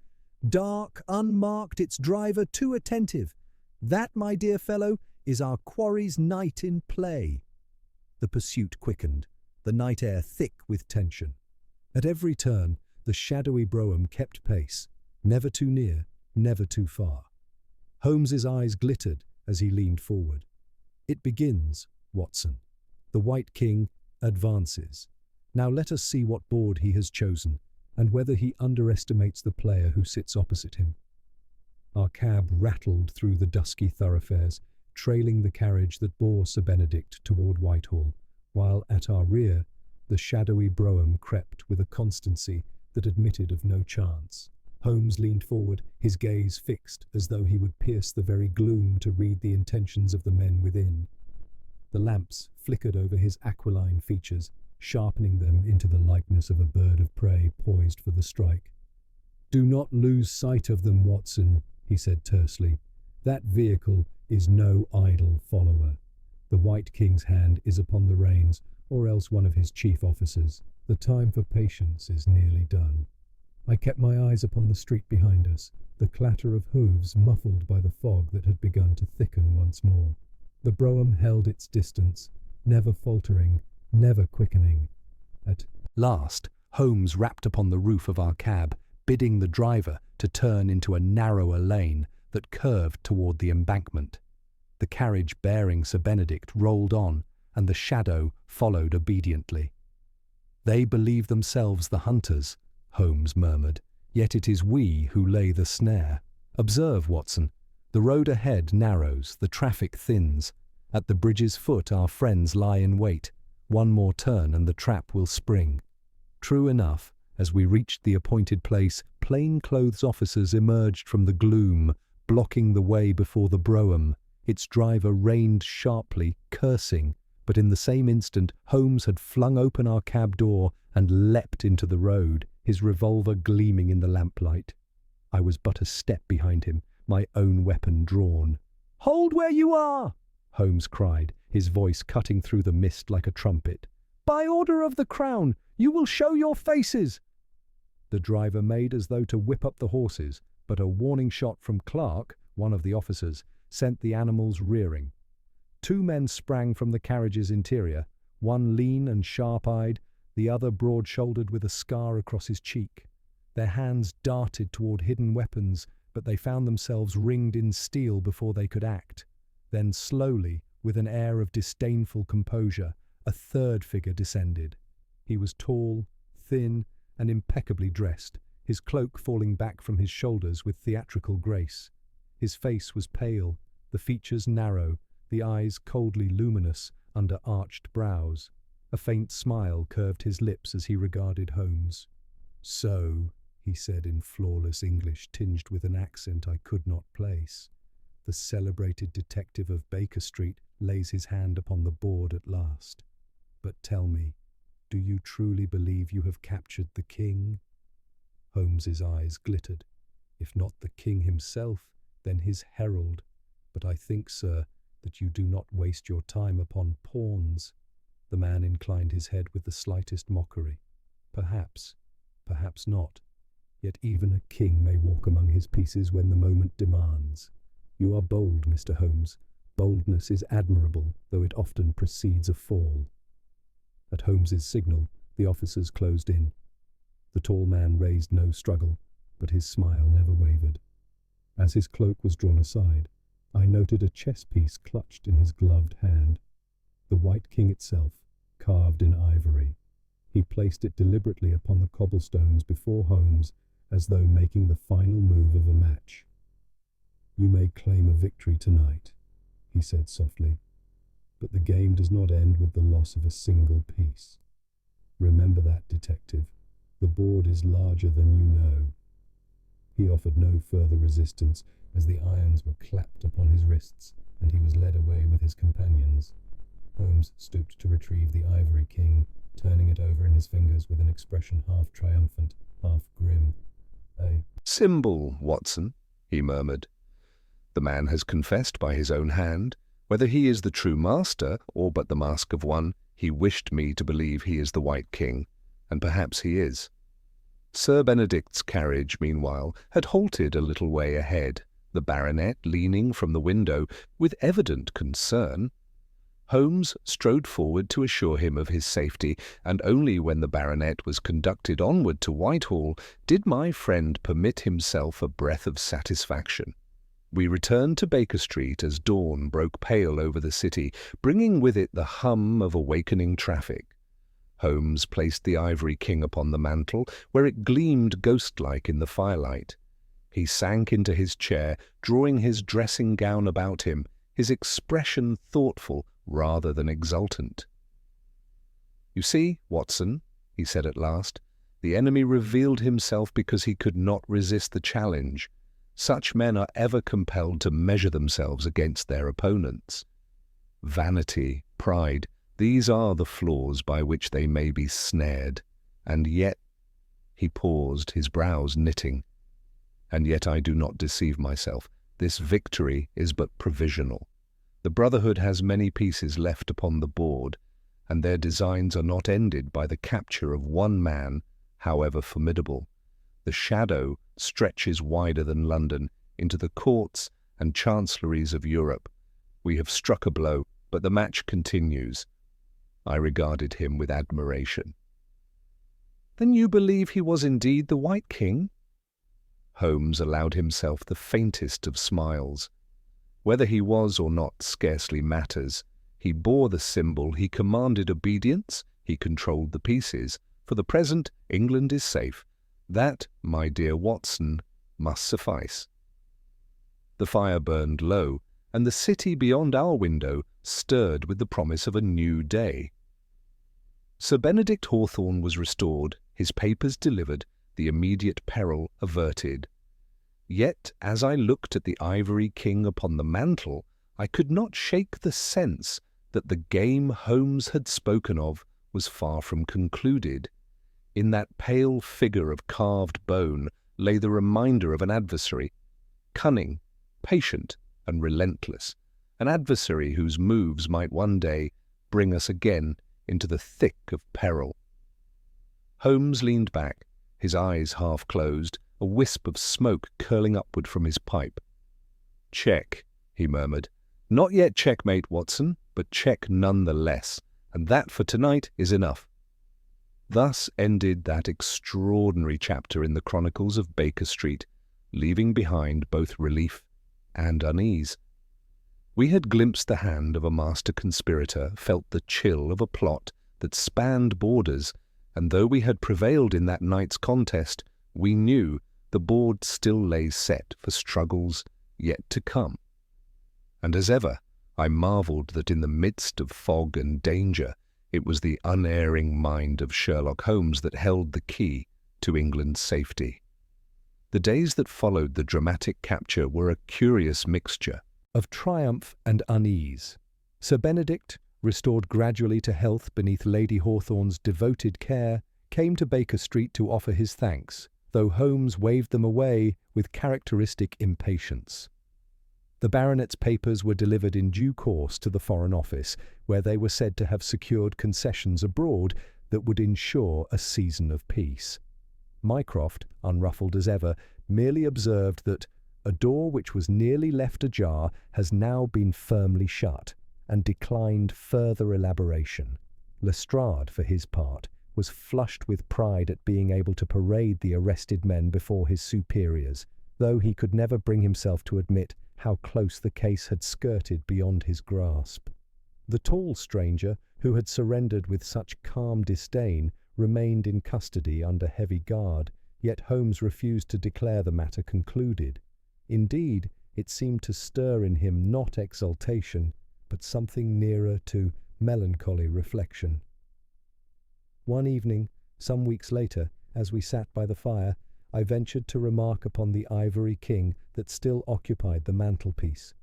Dark, unmarked, its driver too attentive. That, my dear fellow, is our quarry's knight in play." The pursuit quickened, the night air thick with tension. At every turn, the shadowy brougham kept pace, never too near, never too far. Holmes's eyes glittered as he leaned forward. "It begins, Watson. The White King advances. Now let us see what board he has chosen, and whether he underestimates the player who sits opposite him." Our cab rattled through the dusky thoroughfares, trailing the carriage that bore Sir Benedict toward Whitehall, while at our rear the shadowy brougham crept with a constancy that admitted of no chance. Holmes leaned forward, his gaze fixed as though he would pierce the very gloom to read the intentions of the men within. The lamps flickered over his aquiline features, sharpening them into the likeness of a bird of prey poised for the strike. "Do not lose sight of them, Watson," he said tersely. "That vehicle is no idle follower. The White King's hand is upon the reins, or else one of his chief officers. The time for patience is nearly done." I kept my eyes upon the street behind us, the clatter of hooves muffled by the fog that had begun to thicken once more. The brougham held its distance, never faltering, never quickening. At last, Holmes rapped upon the roof of our cab, bidding the driver to turn into a narrower lane that curved toward the embankment. The carriage bearing Sir Benedict rolled on, and the shadow followed obediently. "They believe themselves the hunters," Holmes murmured, "yet it is we who lay the snare. Observe, Watson, the road ahead narrows, the traffic thins. At the bridge's foot our friends lie in wait. One more turn and the trap will spring." True enough, as we reached the appointed place, plain-clothes officers emerged from the gloom, blocking the way before the brougham. Its driver reined sharply, cursing, but in the same instant Holmes had flung open our cab door and leapt into the road, his revolver gleaming in the lamplight. I was but a step behind him, my own weapon drawn. "Hold where you are!" Holmes cried, his voice cutting through the mist like a trumpet. "By order of the Crown, you will show your faces!" The driver made as though to whip up the horses, but a warning shot from Clark, one of the officers, sent the animals rearing. Two men sprang from the carriage's interior, one lean and sharp-eyed, the other broad-shouldered with a scar across his cheek. Their hands darted toward hidden weapons, but they found themselves ringed in steel before they could act. Then slowly, with an air of disdainful composure, a third figure descended. He was tall, thin, and impeccably dressed, his cloak falling back from his shoulders with theatrical grace. His face was pale, the features narrow, the eyes coldly luminous under arched brows. A faint smile curved his lips as he regarded Holmes. "So," he said in flawless English tinged with an accent I could not place, "the celebrated detective of Baker Street lays his hand upon the board at last. But tell me, do you truly believe you have captured the king?" Holmes's eyes glittered. "If not the king himself, then his herald. But I think, sir, that you do not waste your time upon pawns." The man inclined his head with the slightest mockery. "Perhaps, perhaps not. Yet even a king may walk among his pieces when the moment demands. You are bold, Mr. Holmes. Boldness is admirable, though it often precedes a fall." At Holmes's signal, the officers closed in. The tall man raised no struggle, but his smile never wavered. As his cloak was drawn aside, I noted a chess piece clutched in his gloved hand. The White King itself, carved in ivory. He placed it deliberately upon the cobblestones before Holmes, as though making the final move of a match. "You may claim a victory tonight," he said softly, "but the game does not end with the loss of a single piece. Remember that, detective. The board is larger than you know." He offered no further resistance as the irons were clapped upon his wrists and he was led away with his companions. Holmes stooped to retrieve the ivory king, turning it over in his fingers with an expression half triumphant, half grim. "A symbol, Watson," he murmured. "The man has confessed by his own hand. Whether he is the true master, or but the mask of one, he wished me to believe he is the White King, and perhaps he is." Sir Benedict's carriage, meanwhile, had halted a little way ahead, the baronet leaning from the window with evident concern. Holmes strode forward to assure him of his safety, and only when the baronet was conducted onward to Whitehall did my friend permit himself a breath of satisfaction. We returned to Baker Street as dawn broke pale over the city, bringing with it the hum of awakening traffic. Holmes placed the ivory king upon the mantel, where it gleamed ghost-like in the firelight. He sank into his chair, drawing his dressing gown about him, his expression thoughtful rather than exultant. "You see, Watson," he said at last, "the enemy revealed himself because he could not resist the challenge. Such men are ever compelled to measure themselves against their opponents. Vanity, pride, these are the flaws by which they may be snared. And yet—" he paused, his brows knitting. "And yet I do not deceive myself. This victory is but provisional. The Brotherhood has many pieces left upon the board, and their designs are not ended by the capture of one man, however formidable. The shadow stretches wider than London into the courts and chancelleries of Europe. We have struck a blow, but the match continues." I regarded him with admiration. "Then you believe he was indeed the White King?" Holmes allowed himself the faintest of smiles. Whether he was or not scarcely matters. He bore the symbol, he commanded obedience, he controlled the pieces. For the present, England is safe. That, my dear Watson, must suffice. The fire burned low, and the city beyond our window stirred with the promise of a new day. Sir Benedict Hawthorne was restored, his papers delivered, the immediate peril averted. Yet, as I looked at the ivory king upon the mantle, I could not shake the sense that the game Holmes had spoken of was far from concluded. In that pale figure of carved bone lay the reminder of an adversary, cunning, patient, and relentless, an adversary whose moves might one day bring us again into the thick of peril. Holmes leaned back, his eyes half closed, a wisp of smoke curling upward from his pipe. "Check," he murmured. "Not yet checkmate, Watson, but check none the less, and that for tonight is enough." Thus ended that extraordinary chapter in the chronicles of Baker Street, leaving behind both relief and unease. We had glimpsed the hand of a master conspirator, felt the chill of a plot that spanned borders, and though we had prevailed in that night's contest, we knew the board still lay set for struggles yet to come. And as ever, I marvelled that in the midst of fog and danger, it was the unerring mind of Sherlock Holmes that held the key to England's safety. The days that followed the dramatic capture were a curious mixture of triumph and unease. Sir Benedict, restored gradually to health beneath Lady Hawthorne's devoted care, came to Baker Street to offer his thanks, though Holmes waved them away with characteristic impatience. The baronet's papers were delivered in due course to the Foreign Office, where they were said to have secured concessions abroad that would ensure a season of peace. Mycroft, unruffled as ever, merely observed that a door which was nearly left ajar has now been firmly shut, and declined further elaboration. Lestrade, for his part, was flushed with pride at being able to parade the arrested men before his superiors, though he could never bring himself to admit how close the case had skirted beyond his grasp. The tall stranger, who had surrendered with such calm disdain, remained in custody under heavy guard, yet Holmes refused to declare the matter concluded. Indeed, it seemed to stir in him not exultation, but something nearer to melancholy reflection. One evening, some weeks later, as we sat by the fire, I ventured to remark upon the ivory king that still occupied the mantelpiece.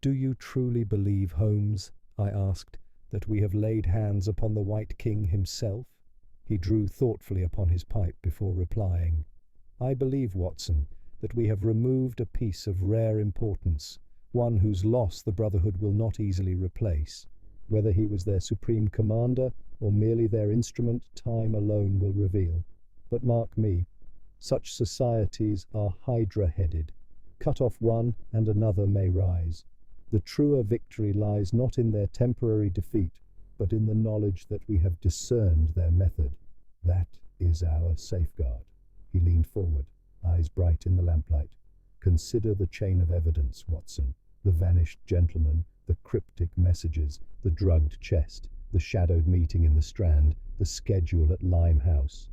"Do you truly believe, Holmes," I asked, "that we have laid hands upon the White King himself?" He drew thoughtfully upon his pipe before replying. "I believe, Watson, that we have removed a piece of rare importance, one whose loss the Brotherhood will not easily replace. Whether he was their supreme commander or merely their instrument, time alone will reveal. But mark me, such societies are hydra-headed. Cut off one and another may rise. The truer victory lies not in their temporary defeat, but in the knowledge that we have discerned their method. That is our safeguard." He leaned forward, eyes bright in the lamplight. "Consider the chain of evidence, Watson. The vanished gentleman, the cryptic messages, the drugged chest, the shadowed meeting in the Strand, the schedule at Limehouse.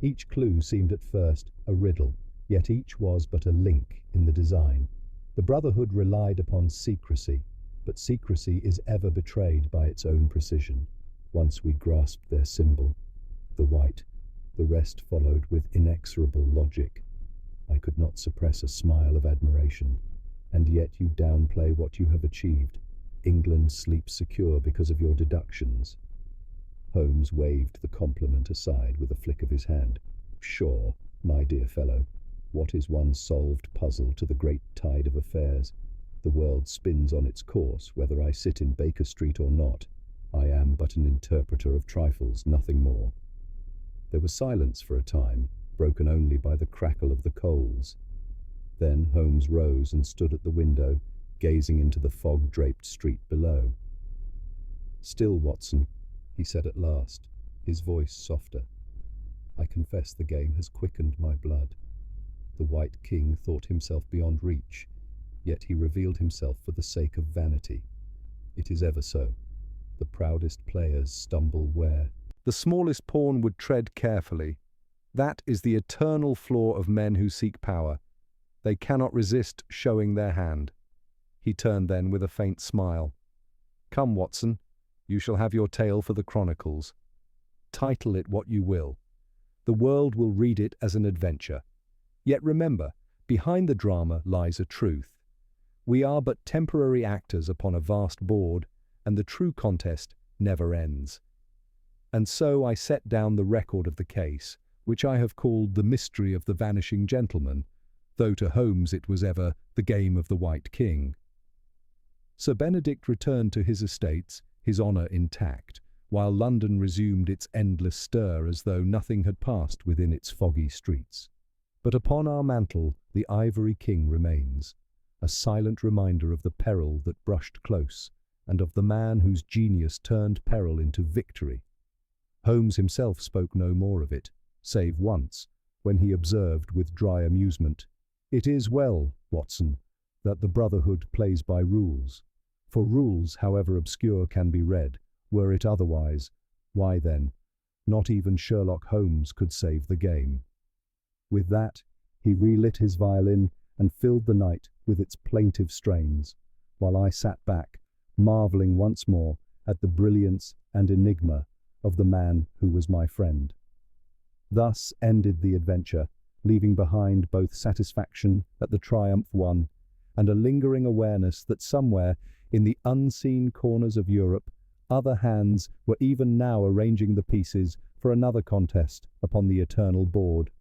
Each clue seemed at first a riddle, yet each was but a link in the design. The Brotherhood relied upon secrecy, but secrecy is ever betrayed by its own precision. Once we grasped their symbol, the white, the rest followed with inexorable logic. I could not suppress a smile of admiration. And yet you downplay what you have achieved. England sleeps secure because of your deductions." Holmes waved the compliment aside with a flick of his hand. "Sure, my dear fellow. What is one solved puzzle to the great tide of affairs? The world spins on its course, whether I sit in Baker Street or not. I am but an interpreter of trifles, nothing more." There was silence for a time, broken only by the crackle of the coals. Then Holmes rose and stood at the window, gazing into the fog-draped street below. "Still, Watson," he said at last, his voice softer. "I confess the game has quickened my blood. The White King thought himself beyond reach, Yet he revealed himself for the sake of vanity. It is ever so. The proudest players stumble where the smallest pawn would tread carefully. That is the eternal flaw of men who seek power. They cannot resist showing their hand. He turned then with a faint smile. Come, Watson, you shall have your tale for the chronicles. Title it what you will. The world will read it as an adventure. Yet remember, behind the drama lies a truth. We are but temporary actors upon a vast board, and the true contest never ends. And so I set down the record of the case, which I have called the mystery of the Vanishing Gentleman, though to Holmes it was ever the game of the White King. Sir Benedict returned to his estates, his honour intact, while London resumed its endless stir as though nothing had passed within its foggy streets. But upon our mantle the Ivory King remains, a silent reminder of the peril that brushed close, and of the man whose genius turned peril into victory. Holmes himself spoke no more of it, save once, when he observed with dry amusement, "It is well, Watson, that the Brotherhood plays by rules, for rules, however obscure, can be read. Were it otherwise, why then, not even Sherlock Holmes could save the game." With that, he relit his violin and filled the night with its plaintive strains, while I sat back, marvelling once more at the brilliance and enigma of the man who was my friend. Thus ended the adventure, leaving behind both satisfaction at the triumph won and a lingering awareness that somewhere in the unseen corners of Europe other hands were even now arranging the pieces for another contest upon the eternal board.